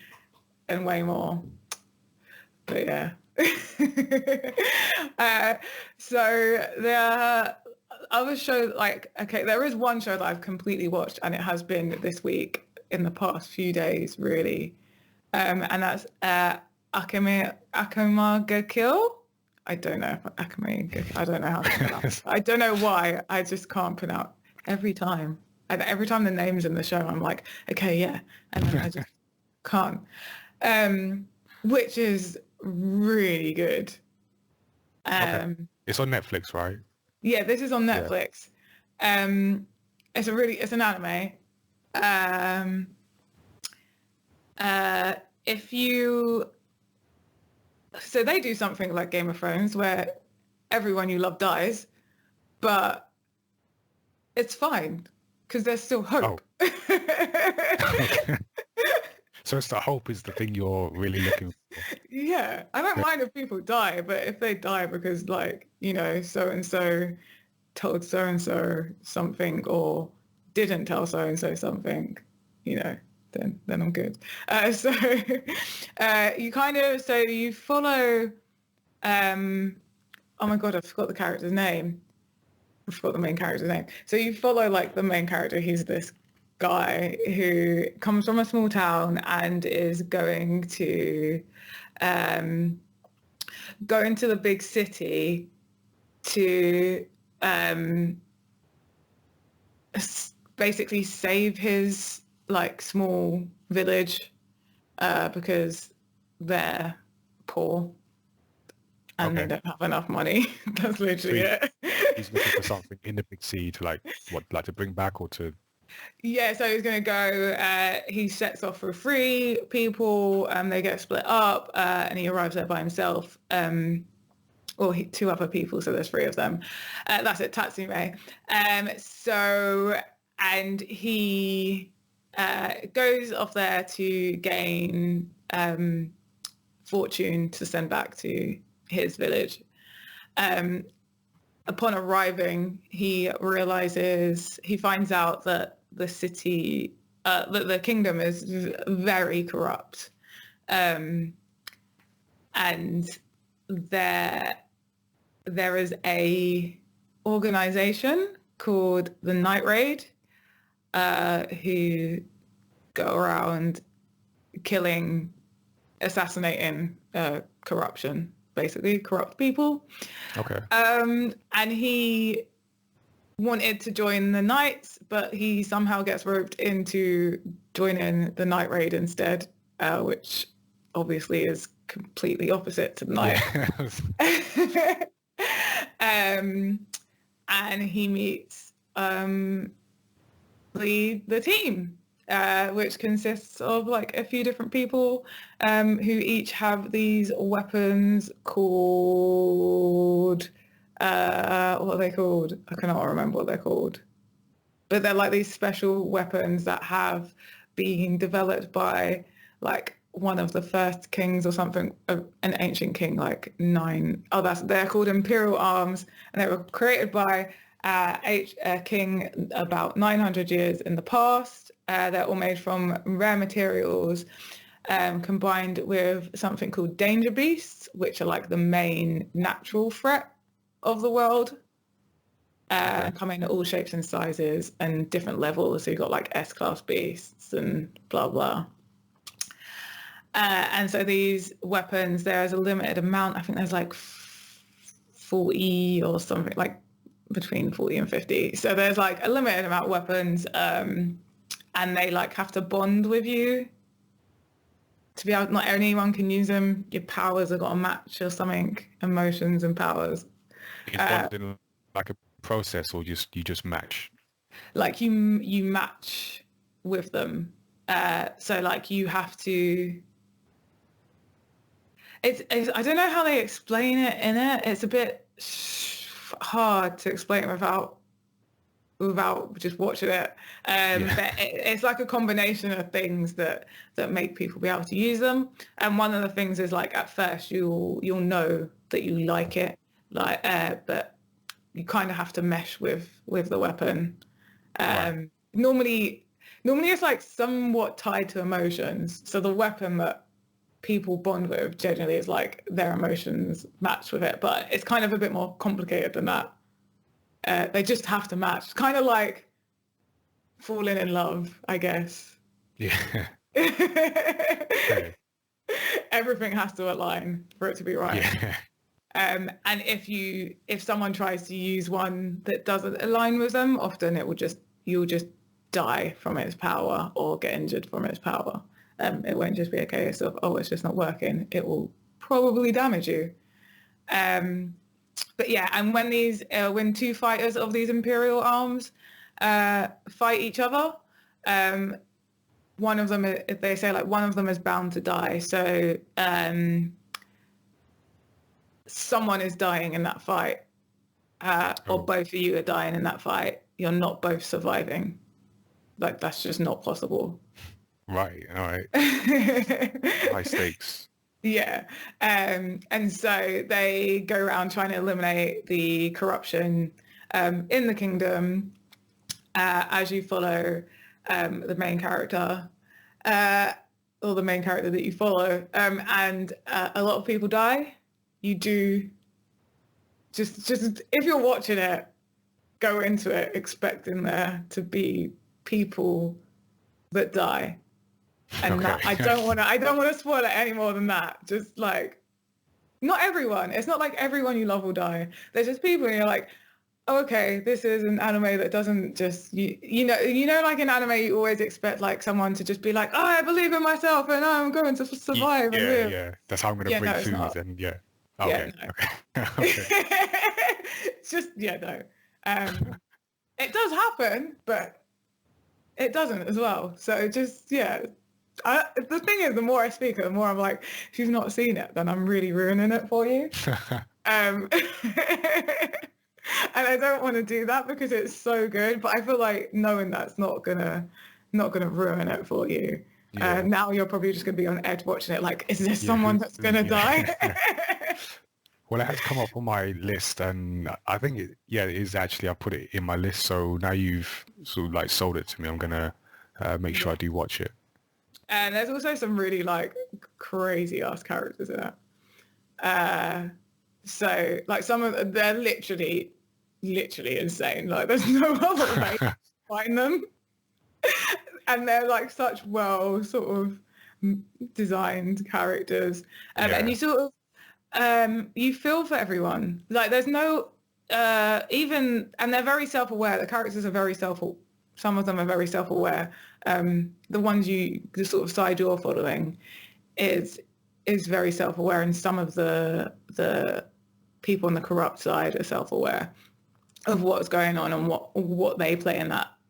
Speaker 2: way more. But yeah. So there are other shows like, okay, there is one show that I've completely watched and it has been this week in the past few days, really. And that's Akame ga Kill. I don't know if I don't know how to pronounce it. I don't know why. I just can't pronounce every time. And every time the name's in the show, I'm like, okay, yeah. And then I just can't. Which is really good.
Speaker 1: Okay. It's on Netflix, right?
Speaker 2: Yeah, this is on Netflix. It's an anime. If you So they do something like Game of Thrones where everyone you love dies, but it's fine because there's still hope.
Speaker 1: Oh. Okay. So it's the hope is the thing you're really looking for.
Speaker 2: Yeah, I don't mind if people die, but if they die because like, so-and-so told so-and-so something or didn't tell so-and-so something, then I'm good. So you follow, oh my God, I forgot the character's name. I forgot the main character's name. So you follow like the main character. He's this guy who comes from a small town and is going to go into the big city to basically save his like small village because they're poor and they don't have enough money. That's literally it.
Speaker 1: He's looking for something in the big sea to to bring back or to...
Speaker 2: Yeah, so he's going to go, he sets off for 3 people, they get split up, and he arrives there by himself. 2 other people, so there's 3 of them. That's it, Tazzii. And he goes off there to gain fortune to send back to his village. Upon arriving, he finds out that the city, that the kingdom is very corrupt. And there is a organization called the Night Raid who go around killing, assassinating corruption, basically corrupt people.
Speaker 1: Okay.
Speaker 2: And he wanted to join the Knights, but he somehow gets roped into joining the Night Raid instead, which obviously is completely opposite to the Night.
Speaker 1: Yeah.
Speaker 2: And he meets the team, which consists of like a few different people who each have these weapons called what are they called? I cannot remember what they're called. but they're like these special weapons that have been developed by like one of the first kings or something, an ancient king, like they're called imperial arms, and they were created by a king about 900 years in the past. They're all made from rare materials, combined with something called danger beasts, which are like the main natural threat of the world. Come in all shapes and sizes and different levels. So you've got like S-class beasts and blah, blah. And so these weapons, there is a limited amount. I think there's like 40 or something, like between 40 and 50. So there's like a limited amount of weapons, and they like have to bond with you to be able, not anyone can use them. Your powers have got to match or something, emotions and powers.
Speaker 1: Is bonding like a process, or you just match?
Speaker 2: Like you match with them. So like you have to, it's I don't know how they explain it in it. It's a bit hard to explain without just watching it. But it's like a combination of things that make people be able to use them. And one of the things is like at first you'll know that you like it, like but you kind of have to mesh with the weapon.
Speaker 1: Right.
Speaker 2: Normally it's like somewhat tied to emotions. So the weapon that people bond with generally is like their emotions match with it, but it's kind of a bit more complicated than that. They just have to match. It's kind of like falling in love, I guess.
Speaker 1: Yeah. Okay.
Speaker 2: Everything has to align for it to be right.
Speaker 1: Yeah.
Speaker 2: And if someone tries to use one that doesn't align with them, often you'll just die from its power or get injured from its power. It won't just be a case of, oh, it's just not working. It will probably damage you. But yeah, and when two fighters of these imperial arms fight each other, one of them, they say like one of them is bound to die. So someone is dying in that fight, or both of you are dying in that fight. You're not both surviving. Like that's just not possible.
Speaker 1: Right. All right. High stakes.
Speaker 2: Yeah. And so they go around trying to eliminate the corruption in the kingdom as you follow the main character, or the main character that you follow. And a lot of people die. You do just if you're watching it, go into it expecting there to be people that die. And
Speaker 1: Okay.
Speaker 2: I don't want to spoil it any more than that. Just like, not everyone. It's not like everyone you love will die. There's just people and you're like, oh, okay, this is an anime that doesn't just, you know, like in anime, you always expect like someone to just be like, oh, I believe in myself and I'm going to survive and live.
Speaker 1: Yeah. That's how I'm going to bring food and yeah. Okay.
Speaker 2: Yeah, no.
Speaker 1: Okay.
Speaker 2: It's just, no. It does happen, but it doesn't as well. So just, the thing is, the more I speak, the more I'm like, if you've not seen it, then I'm really ruining it for you. And I don't want to do that because it's so good. But I feel like knowing that's not gonna ruin it for you.
Speaker 1: Yeah.
Speaker 2: Now you're probably just gonna be on edge watching it. Like, is there someone that's gonna die?
Speaker 1: Well, it has come up on my list, and I think it is actually. I put it in my list, so now you've sort of like sold it to me. I'm gonna make sure I do watch it.
Speaker 2: And there's also some really like crazy ass characters in it. So like they're literally insane. Like there's no other way to find them. And they're like such well sort of designed characters. And you sort of, you feel for everyone. Like there's no, and they're very self-aware. The characters are very some of them are very self-aware. The ones the sort of side you're following is very self-aware, and some of the people on the corrupt side are self-aware of what's going on and what they play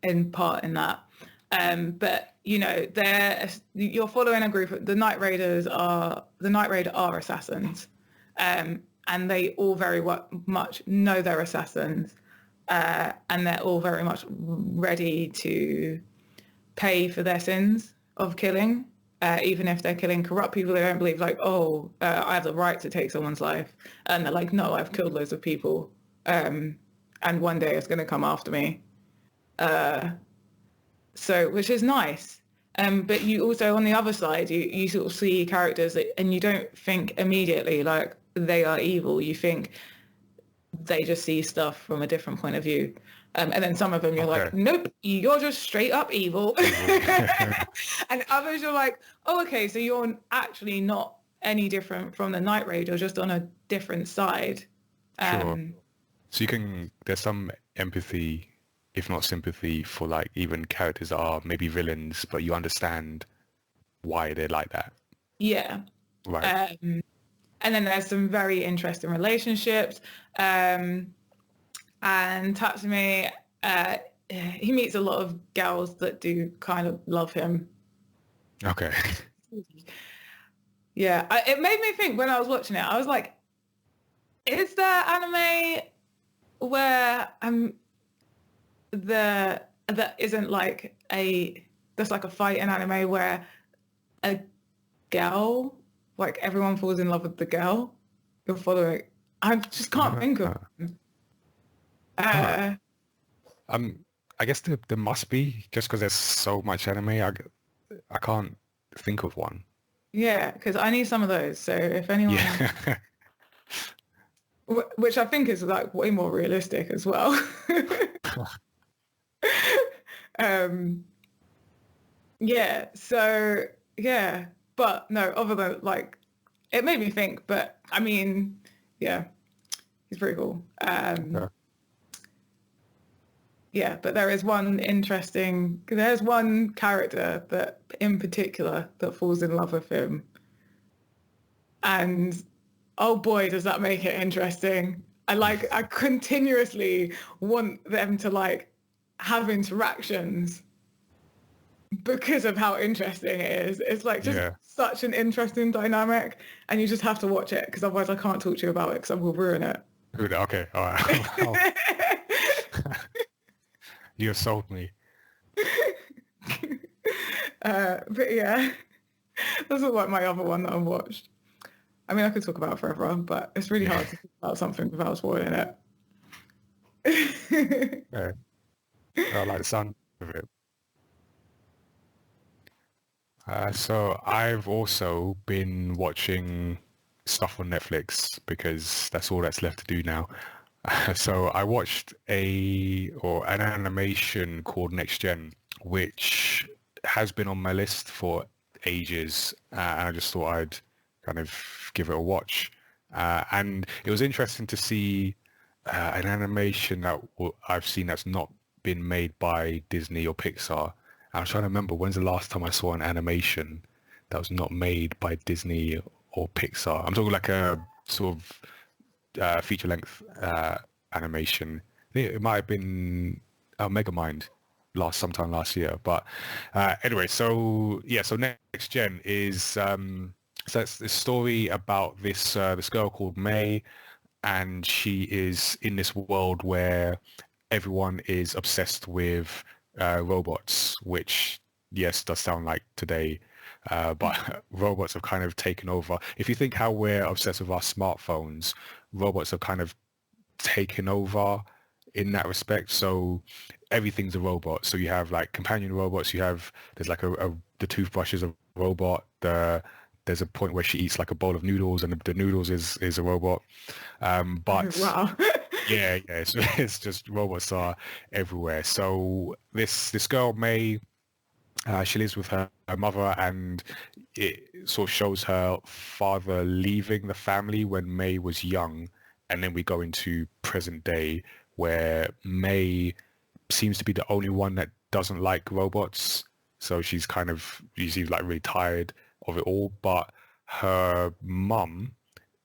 Speaker 2: in part in that. But you know, you're following a group. The Night Raiders are assassins, and they all very much know they're assassins, and they're all very much ready to pay for their sins of killing. Even if they're killing corrupt people, they don't believe like, I have the right to take someone's life. And they're like, no, I've killed loads of people. And one day it's going to come after me. So, which is nice. But you also, on the other side, you sort of see characters and you don't think immediately like they are evil. You think they just see stuff from a different point of view. And then some of them you're like, nope, you're just straight up evil. And others you're like, oh, okay, so you're actually not any different from the Night Raid. You're just on a different side.
Speaker 1: Sure. So there's some empathy, if not sympathy, for like even characters that are maybe villains, but you understand why they're like that.
Speaker 2: Yeah.
Speaker 1: Right.
Speaker 2: And then there's some very interesting relationships. And Tatsumi, he meets a lot of gals that do kind of love him.
Speaker 1: Okay.
Speaker 2: Yeah, it made me think when I was watching it. I was like, is there anime where that isn't like there's like a fight in anime where a girl, like everyone falls in love with the girl you're following? I just can't think of them.
Speaker 1: I guess there must be, just because there's so much anime. I can't think of one.
Speaker 2: Yeah, because I need some of those. So if anyone,
Speaker 1: yeah.
Speaker 2: Which I think is like way more realistic as well. Yeah. So yeah, but no, other than like, it made me think. But I mean, yeah, he's pretty cool. Yeah, but there's one character that in particular that falls in love with him. And oh boy, does that make it interesting. I continuously want them to like have interactions because of how interesting it is. It's like just such an interesting dynamic, and you just have to watch it because otherwise I can't talk to you about it because I will ruin it.
Speaker 1: Okay, all right. You have sold me.
Speaker 2: But yeah, that's like my other one that I've watched. I mean, I could talk about it forever, but it's really hard to talk about something without spoiling it.
Speaker 1: Yeah. I like the sound of it. So I've also been watching stuff on Netflix because that's all that's left to do now. So I watched an animation called Next Gen, which has been on my list for ages, and I just thought I'd kind of give it a watch. And it was interesting to see an animation that I've seen that's not been made by Disney or Pixar. I was trying to remember when's the last time I saw an animation that was not made by Disney or Pixar. I'm talking like a sort of feature-length animation. I think it might have been Megamind sometime last year. But anyway, so Next Gen is so it's this story about this girl called May, and she is in this world where everyone is obsessed with robots, which yes does sound like today. But robots have kind of taken over. If you think how we're obsessed with our smartphones, robots have kind of taken over in that respect. So everything's a robot. So you have like companion robots. There's like the toothbrush is a robot. There's a point where she eats like a bowl of noodles, and the noodles is a robot. But
Speaker 2: wow.
Speaker 1: yeah. So it's just robots are everywhere. So this girl May. She lives with her mother, and it sort of shows her father leaving the family when May was young, and then we go into present day where May seems to be the only one that doesn't like robots. So she's like really tired of it all, but her mum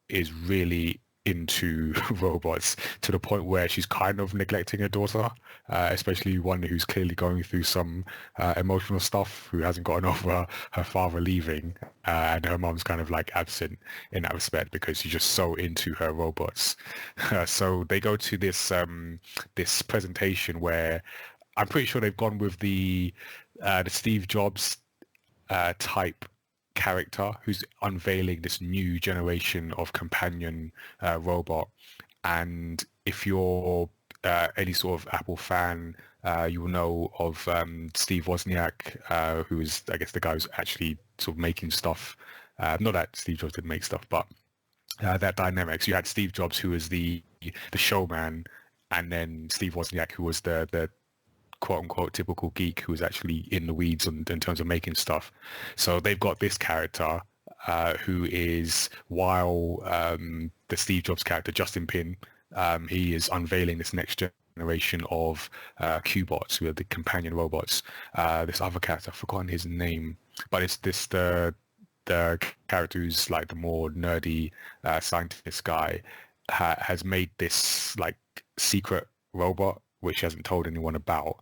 Speaker 1: is really into robots to the point where she's kind of neglecting her daughter, especially one who's clearly going through some emotional stuff, who hasn't gotten over her father leaving, and her mom's kind of like absent in that respect because she's just so into her robots. So they go to this presentation where I'm pretty sure they've gone with the Steve Jobs type character who's unveiling this new generation of companion robot. And if you're any sort of Apple fan, you will know of Steve Wozniak, who is, I guess, the guy who's actually sort of making stuff. Not that Steve Jobs didn't make stuff, but that dynamics. You had Steve Jobs, who was the showman, and then Steve Wozniak, who was the quote-unquote typical geek who was actually in the weeds in terms of making stuff. So they've got this character who is, while the Steve Jobs character, Justin Pin, he is unveiling this next generation of Q-bots, who are the companion robots. This other character, I've forgotten his name, but it's the character who's like the more nerdy scientist guy, has made this like secret robot which she hasn't told anyone about.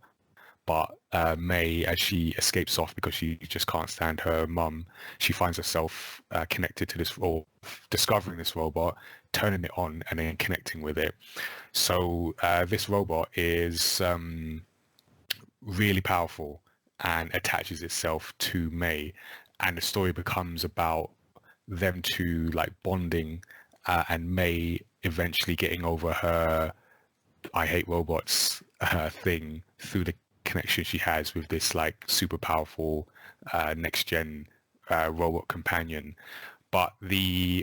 Speaker 1: But May, as she escapes off because she just can't stand her mum, she finds herself connected to this, or discovering this robot, turning it on, and then connecting with it. So this robot is really powerful and attaches itself to May, and the story becomes about them two like bonding, and May eventually getting over her "I hate robots" thing through the connection she has with this like super powerful next gen robot companion. But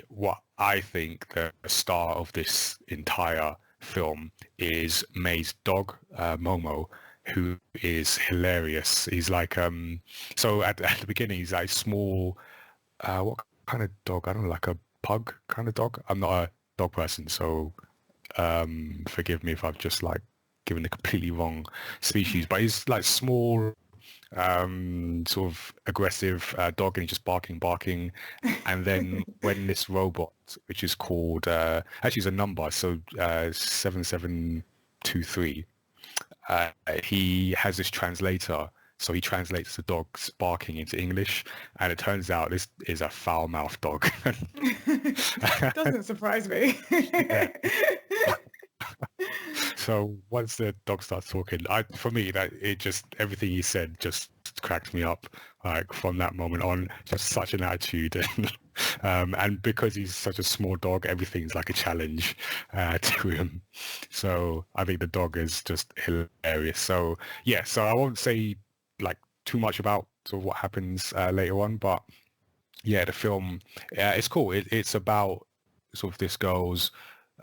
Speaker 1: what I think the star of this entire film is May's dog, Momo, who is hilarious. He's like so at the beginning he's like small, what kind of dog? I don't know, like a pug kind of dog. I'm not a dog person, so forgive me if I've just like given the completely wrong species, but he's like small, sort of aggressive dog, and he's just barking. And then when this robot, which is called, actually it's a number, so 7723, he has this translator, so he translates the dog's barking into English, and it turns out this is a foul-mouthed dog.
Speaker 2: Doesn't surprise me.
Speaker 1: So once the dog starts talking, for me, that it just, everything he said just cracked me up. Like from that moment on, just such an attitude, and because he's such a small dog, everything's like a challenge to him. So I think the dog is just hilarious. So yeah, so I won't say like too much about sort of what happens later on, but yeah, the film, it's cool. It's about sort of this girl's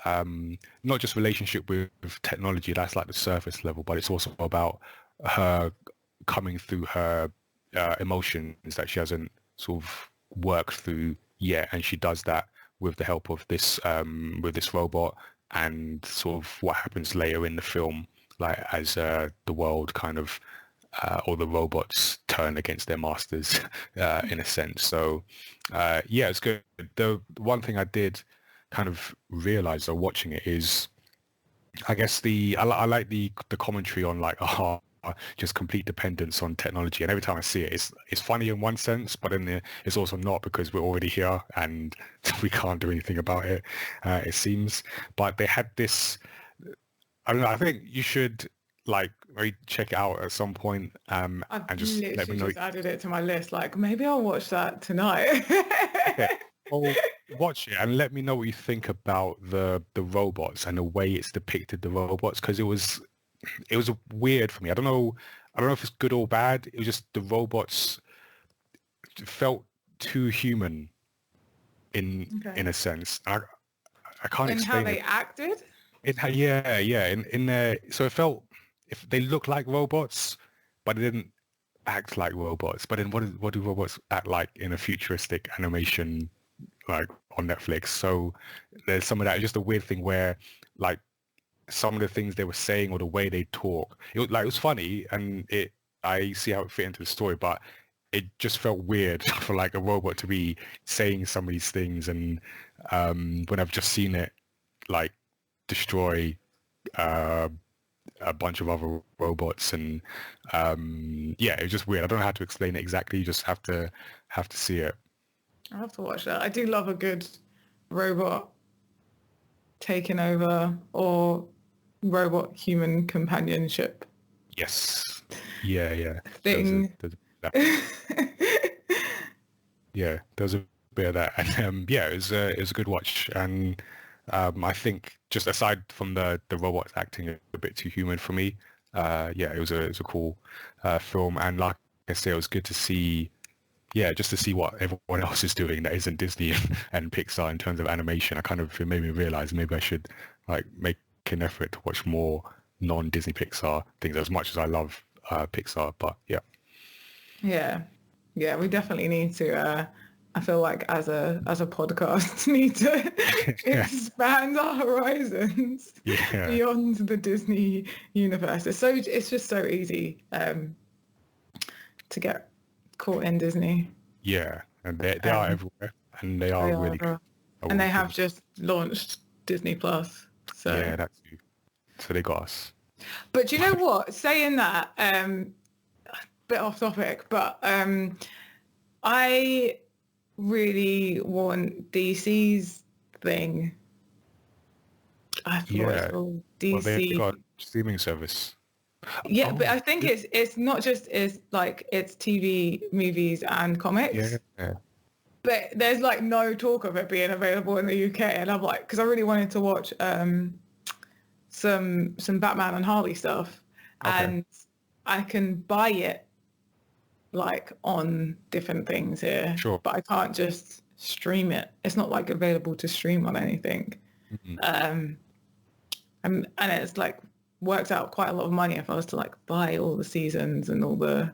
Speaker 1: not just relationship with technology, that's like the surface level, but it's also about her coming through her emotions that she hasn't sort of worked through yet, and she does that with the help of this robot, and sort of what happens later in the film, like as the world kind of or the robots turn against their masters in a sense. So yeah, it's good. The one thing I did kind of realize though watching it is, I guess I like the commentary on like just complete dependence on technology, and every time I see it, it's funny in one sense, but then it's also not, because we're already here and we can't do anything about it, it seems. But they had this, I don't know, I think you should like maybe check it out at some point, and just let me know.
Speaker 2: Just added it to my list, like maybe I'll watch that tonight.
Speaker 1: Okay. Well, watch it and let me know what you think about the robots and the way it's depicted the robots, because it was weird for me. I don't know if it's good or bad. It was just the robots felt too human in a sense. I can't explain
Speaker 2: how they acted.
Speaker 1: In there, so it felt, if they look like robots, but they didn't act like robots. But then what do robots act like in a futuristic animation like on Netflix? So there's some of that. Just a weird thing where like some of the things they were saying or the way they talk, it was funny, and I see how it fit into the story, but it just felt weird for like a robot to be saying some of these things. And when I've just seen it like destroy uh, a bunch of other robots, and yeah, it was just weird. I don't know how to explain it exactly. You just have to see it.
Speaker 2: I have to watch that. I do love a good robot taking over or robot human companionship
Speaker 1: Yes. Yeah.
Speaker 2: thing.
Speaker 1: Yeah, there was a bit of that, and yeah, it was a good watch, and I think just aside from the robots acting a bit too human for me, yeah, it was a cool film, and like I say, it was good to see, yeah, just to see what everyone else is doing that isn't Disney and Pixar in terms of animation. It made me realize maybe I should like make an effort to watch more non-Disney Pixar things, as much as I love Pixar, but yeah.
Speaker 2: Yeah, we definitely need to I feel like as a podcast need to expand our horizons beyond the Disney universe. It's just so easy to get caught in Disney.
Speaker 1: Yeah, and they are everywhere, and they are really good.
Speaker 2: And they have just launched Disney Plus. So
Speaker 1: yeah, that's you. So they got us.
Speaker 2: But you know what? Saying that, bit off topic, but I really want DC's thing. I thought it's called DC.
Speaker 1: Well, they got a streaming service.
Speaker 2: Yeah, but I think it's not just it's TV, movies, and comics.
Speaker 1: Yeah.
Speaker 2: But there's like no talk of it being available in the UK, and I'm like, because I really wanted to watch some Batman and Harley stuff, and I can buy it like on different things here, but I can't just stream it. It's not like available to stream on anything. And it's like works out quite a lot of money if I was to like buy all the seasons and all the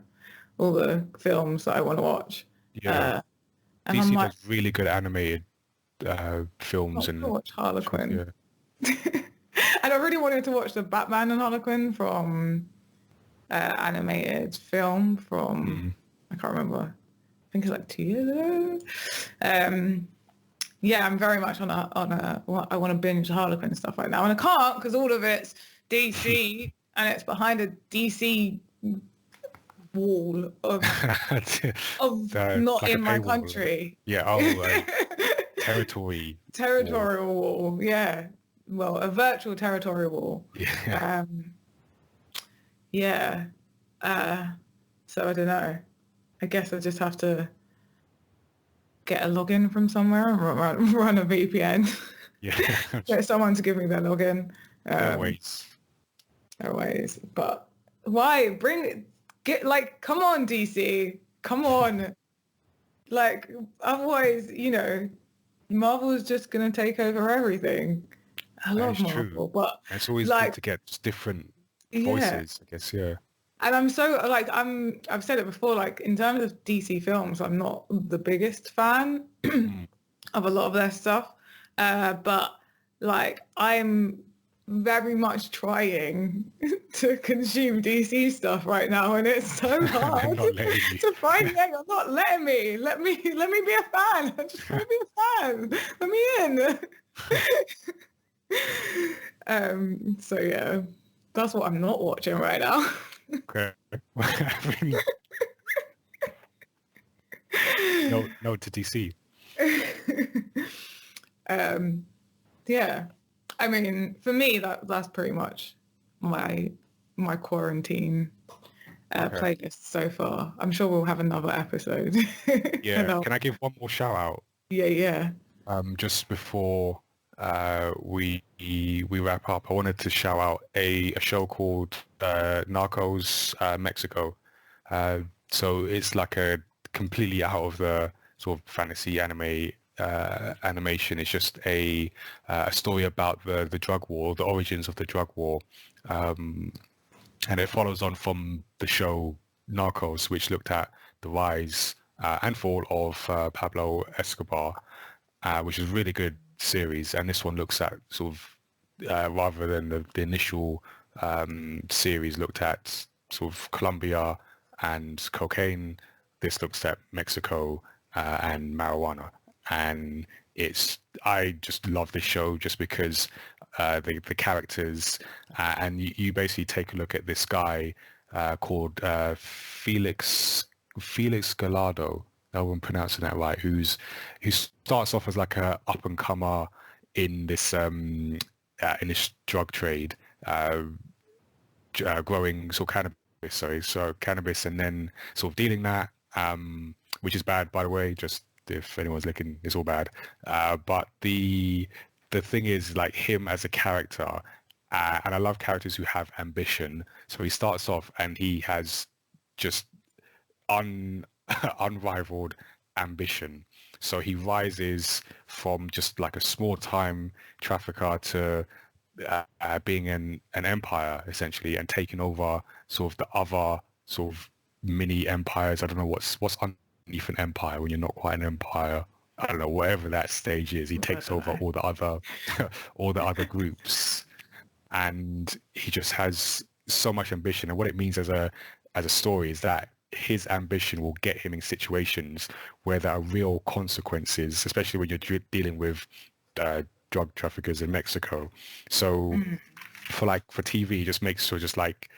Speaker 2: films that I want to watch.
Speaker 1: Yeah.
Speaker 2: And
Speaker 1: DC
Speaker 2: I'm like,
Speaker 1: does really good animated films and
Speaker 2: watch Harlequin. And I really wanted to watch the Batman and Harlequin from animated film from I can't remember. I think it's like 2 years ago. Yeah, I'm very much on a I want to binge Harlequin stuff right now, and I can't because all of it's DC and it's behind a DC wall of not like in my country. Territorial wall. Yeah, well, a virtual territorial wall. So I don't know. I guess I just have to get a login from somewhere and run a VPN. Get someone to give me their login.
Speaker 1: There are ways.
Speaker 2: But why? Come on, DC. Come on. Like, otherwise, Marvel's just going to take over everything. I love Marvel, but
Speaker 1: it's always good to get different voices, I guess,
Speaker 2: And I'm so, I've said it before, like, in terms of DC films, I'm not the biggest fan of a lot of their stuff. But, like, I'm very much trying to consume DC stuff right now, and it's so hard to find. You're not letting me. Let me be a fan. Just let me be a fan. Let me in. So yeah, that's what I'm not watching right now.
Speaker 1: Okay. No to DC.
Speaker 2: Yeah. I mean, for me, that's pretty much my quarantine playlist so far. I'm sure we'll have another episode.
Speaker 1: Yeah. Can I give one more shout out?
Speaker 2: Yeah.
Speaker 1: Just before we wrap up, I wanted to shout out a show called Narcos Mexico. So it's like a completely out of the sort of fantasy anime animation. It's just a story about the drug war, the origins of the drug war, and it follows on from the show Narcos, which looked at the rise and fall of Pablo Escobar, which is a really good series. And this one looks at sort of rather than the initial series looked at sort of Colombia and cocaine, this looks at Mexico and marijuana. And I just love this show just because the characters and you basically take a look at this guy called Felix Gallardo. No one pronouncing that right. Who starts off as like a up and comer in this drug trade, growing sort of cannabis. So cannabis, and then sort of dealing that, which is bad, by the way. Just if anyone's looking, it's all bad. But the thing is, like, him as a character, and I love characters who have ambition. So he starts off and he has just unrivaled ambition. So he rises from just like a small time trafficker to being an empire essentially, and taking over sort of the other sort of mini empires. I don't know what's underneath an empire when you're not quite an empire. I don't know, whatever that stage is. He takes over all the other groups, and he just has so much ambition. And what it means as a story is that his ambition will get him in situations where there are real consequences, especially when you're dealing with drug traffickers in Mexico. So for TV, it just makes it just like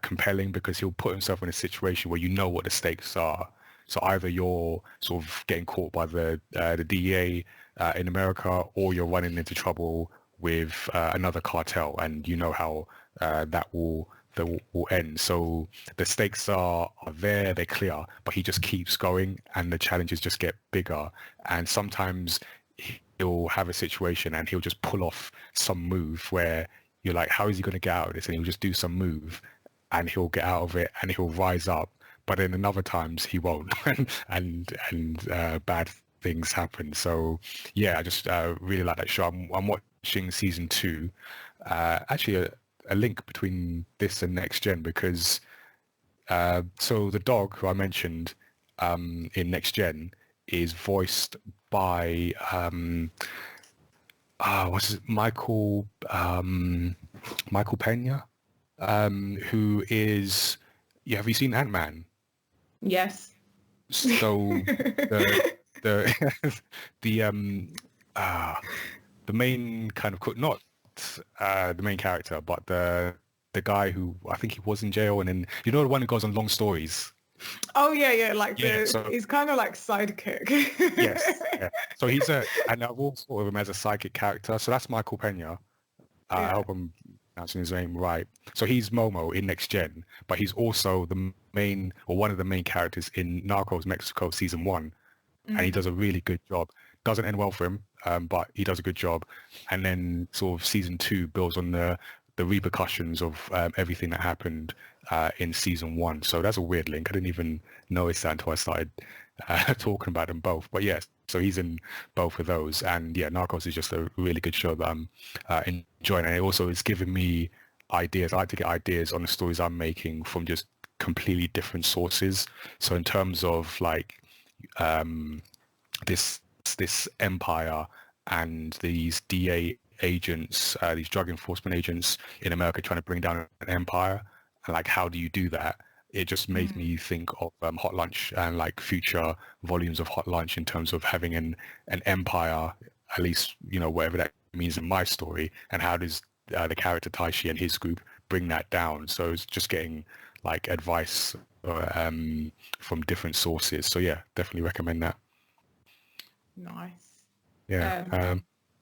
Speaker 1: compelling, because he'll put himself in a situation where you know what the stakes are. So either you're sort of getting caught by the DEA in America, or you're running into trouble with another cartel, and you know how that will end. So the stakes are there, they're clear, but he just keeps going, and the challenges just get bigger. And sometimes he'll have a situation and he'll just pull off some move where you're like, how is he going to get out of this? And he'll just do some move and he'll get out of it and he'll rise up. But then in other times he won't, and bad things happen. So yeah, I just really like that show. I'm watching season 2. Actually, a link between this and Next Gen, because so the dog who I mentioned in Next Gen is voiced by what's his, Michael Pena, who is, yeah, have you seen Ant-Man?
Speaker 2: Yes.
Speaker 1: So the main kind of not the main character, but the guy who I think he was in jail, and then the one who goes on long stories.
Speaker 2: Oh yeah, like
Speaker 1: so,
Speaker 2: he's kind of like sidekick.
Speaker 1: Yes, yeah. So and I've always thought of him as a sidekick character. So that's Michael Pena. I hope I'm pronouncing his name right. So he's Momo in Next Gen, but he's also the main, or one of the main characters in Narcos Mexico season 1, and he does a really good job. Doesn't end well for him, but he does a good job. And then sort of season 2 builds on the repercussions of everything that happened in season 1. So that's a weird link. I didn't even notice that until I started talking about them both. But yes, so he's in both of those. And yeah, Narcos is just a really good show that I'm enjoying. And it also is giving me ideas. I like to get ideas on the stories I'm making from just completely different sources. So in terms of like this empire and these DA agents, these drug enforcement agents in America trying to bring down an empire, and like, how do you do that? It just made me think of Hot Lunch and like future volumes of Hot Lunch in terms of having an empire, at least, whatever that means in my story, and how does the character Taishi and his group bring that down. So it's just getting like advice from different sources. So yeah, definitely recommend that.
Speaker 2: Nice.
Speaker 1: Yeah.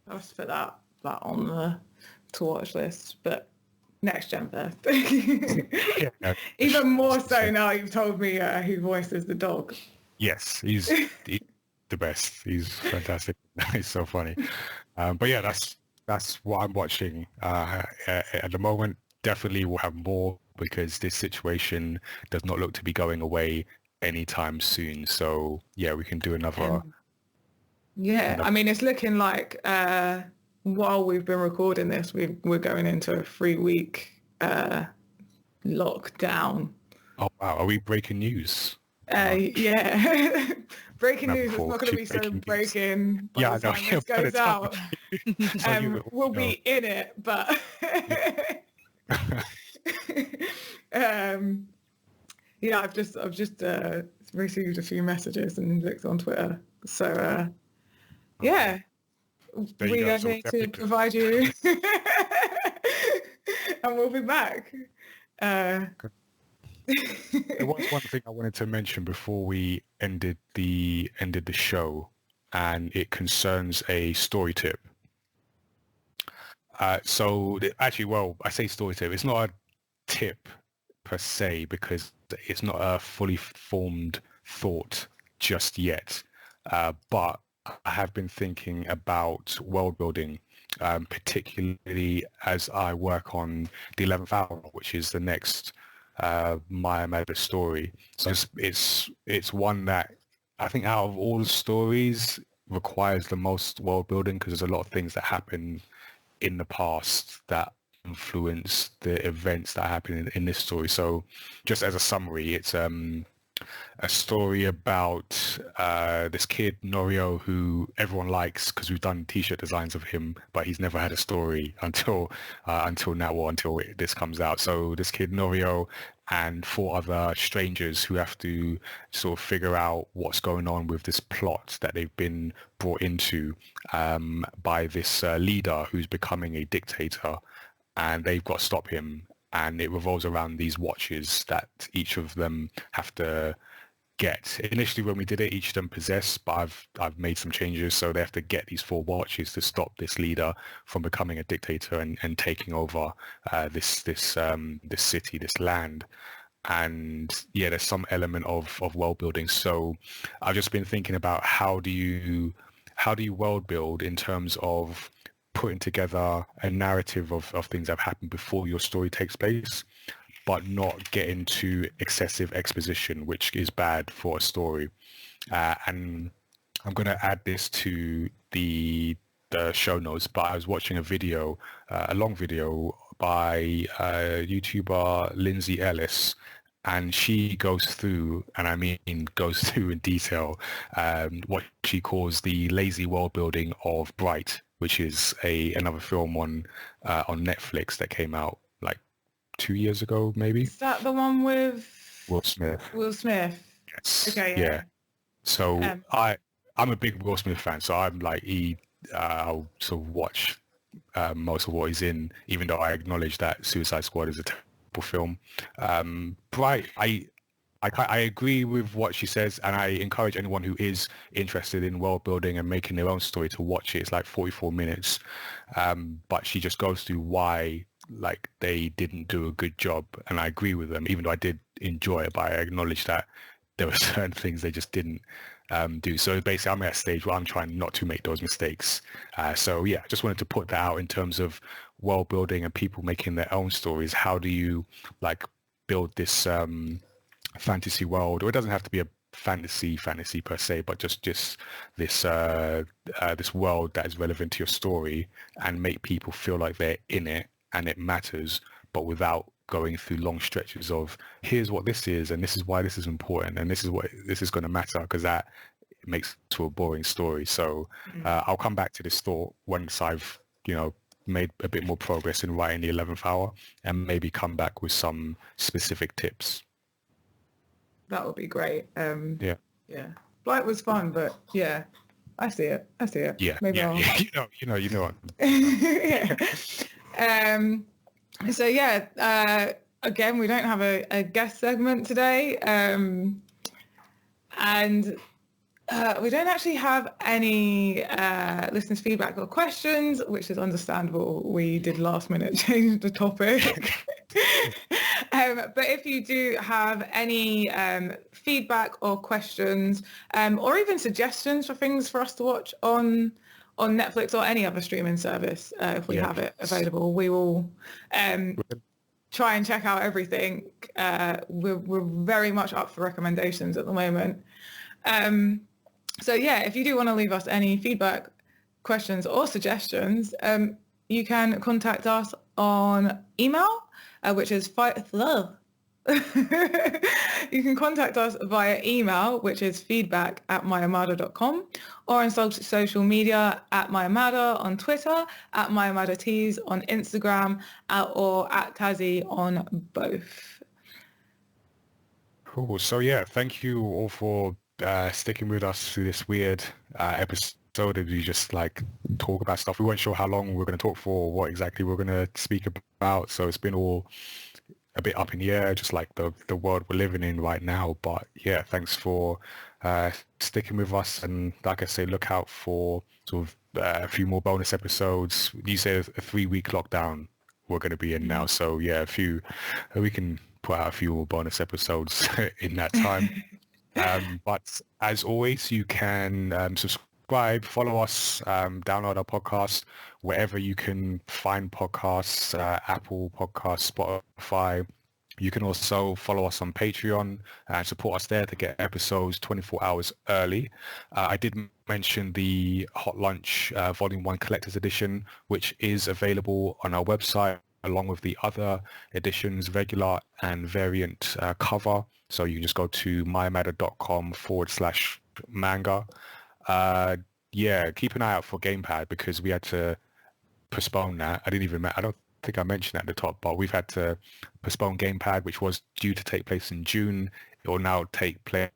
Speaker 2: I'll just put that on the to watch list, but Next Gen first.
Speaker 1: Yeah, no,
Speaker 2: Even more so now you've told me who voices the dog.
Speaker 1: Yes, he's the best. He's fantastic. He's so funny. But yeah, that's what I'm watching at the moment. Definitely will have more, because this situation does not look to be going away anytime soon. So yeah, we can do another.
Speaker 2: I mean, it's looking like while we've been recording this, we're going into a 3-week lockdown.
Speaker 1: Oh wow, are we breaking news?
Speaker 2: Yeah. Breaking news is not going to be so breaking by the time this goes out. We'll be in it, but I've just received a few messages and looked on Twitter. So yeah,
Speaker 1: There you
Speaker 2: we
Speaker 1: go.
Speaker 2: are
Speaker 1: So
Speaker 2: here to provide you, and we'll be back.
Speaker 1: There was one thing I wanted to mention before we ended the show, and it concerns a story tip. Actually, well, I say story tip. It's not a tip per se because it's not a fully formed thought just yet. But I have been thinking about world building, particularly as I work on the 11th Hour, which is the next mayamada story. So it's one that I think out of all the stories requires the most world building because there's a lot of things that happen in the past that influence the events that happen in this story. So just as a summary, it's a story about this kid Norio who everyone likes because we've done t-shirt designs of him, but he's never had a story until now, or until this comes out. So this kid Norio and 4 other strangers who have to sort of figure out what's going on with this plot that they've been brought into by this leader who's becoming a dictator, and they've got to stop him. And it revolves around these watches that each of them have to get. Initially, when we did it, each of them possessed, but I've made some changes, so they have to get these 4 watches to stop this leader from becoming a dictator and taking over this city, this land. And yeah, there's some element of world building. So I've just been thinking about how do you world build in terms of putting together a narrative of things that have happened before your story takes place, but not get into excessive exposition, which is bad for a story. And I'm going to add this to the show notes, but I was watching a video, a long video by YouTuber Lindsay Ellis, and she goes through, and I mean goes through in detail, what she calls the lazy world building of Bright, which is another film on Netflix that came out like 2 years ago, maybe.
Speaker 2: Is that the one with
Speaker 1: Will Smith?
Speaker 2: Will Smith.
Speaker 1: Yes.
Speaker 2: Okay.
Speaker 1: Yeah. So I'm a big Will Smith fan, so I'm like I'll sort of watch most of what he's in, even though I acknowledge that Suicide Squad is a terrible film. Bright, I agree with what she says, and I encourage anyone who is interested in world building and making their own story to watch it. It's like 44 minutes, but she just goes through why like they didn't do a good job, and I agree with them, even though I did enjoy it, but I acknowledge that there were certain things they just didn't do. So basically I'm at a stage where I'm trying not to make those mistakes. So yeah, I just wanted to put that out in terms of world building and people making their own stories. How do you like build this fantasy world? Or it doesn't have to be a fantasy per se, but just this this world that is relevant to your story and make people feel like they're in it and it matters, but without going through long stretches of here's what this is and this is why this is important and this is what this is going to matter, because that makes it to a boring story. So I'll come back to this thought once I've made a bit more progress in writing the 11th Hour and maybe come back with some specific tips.
Speaker 2: That would be great.
Speaker 1: Yeah.
Speaker 2: Blight was fun, but yeah, I see it.
Speaker 1: Yeah.
Speaker 2: Maybe
Speaker 1: yeah.
Speaker 2: I'll...
Speaker 1: you know.
Speaker 2: Yeah. So yeah, again, we don't have a guest segment today, and we don't actually have any listeners' feedback or questions, which is understandable. We did last minute change the topic. But if you do have any feedback or questions, or even suggestions for things for us to watch on Netflix or any other streaming service, if we have it available, we will try and check out everything. We're very much up for recommendations at the moment. So yeah, if you do want to leave us any feedback, questions or suggestions, you can contact us on email, which is you can contact us via email, which is feedback@mayamada.com, or on social media @mayamada on Twitter, @mayamadatees on Instagram, or @Tazzii on both.
Speaker 1: Cool. So yeah, thank you all for sticking with us through this weird episode episode, we just like talk about stuff. We weren't sure how long we were going to talk for, or what exactly we are going to speak about. So it's been all a bit up in the air, just like the world we're living in right now. But yeah, thanks for sticking with us. And like I say, look out for sort of a few more bonus episodes. You say a 3-week lockdown we're going to be in now. So yeah, we can put out a few more bonus episodes in that time. But as always, you can subscribe, follow us, download our podcast wherever you can find podcasts, Apple Podcasts, Spotify. You can also follow us on Patreon and support us there to get episodes 24 hours early. I did mention the Hot Lunch Volume 1 Collector's Edition, which is available on our website, along with the other editions, regular and variant cover. So you can just go to mayamada.com/manga. Yeah, keep an eye out for Gamepad because we had to postpone that. I don't think I mentioned that at the top, but we've had to postpone Gamepad, which was due to take place in June. It will now take place ?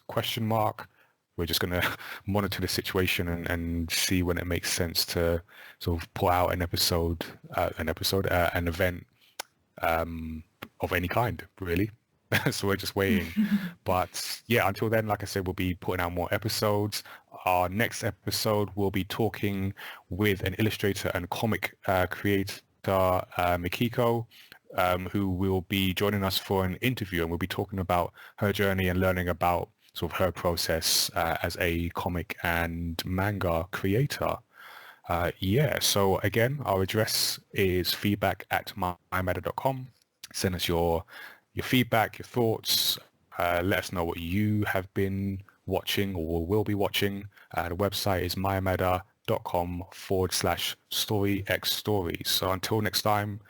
Speaker 1: We're just going to monitor the situation and see when it makes sense to sort of put out an event of any kind, really. So we're just waiting. But yeah, until then, like I said, we'll be putting out more episodes. Our next episode, we'll be talking with an illustrator and comic creator, Mikiko, who will be joining us for an interview, and we'll be talking about her journey and learning about sort of her process as a comic and manga creator. Yeah, so again, our address is feedback@mayamada.com. Send us your feedback, your thoughts. Let us know what you have been watching or will be watching. The website is mayamada.com/storyxstories. So until next time,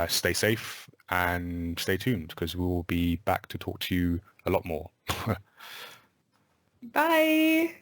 Speaker 1: stay safe and stay tuned because we will be back to talk to you a lot more.
Speaker 2: Bye.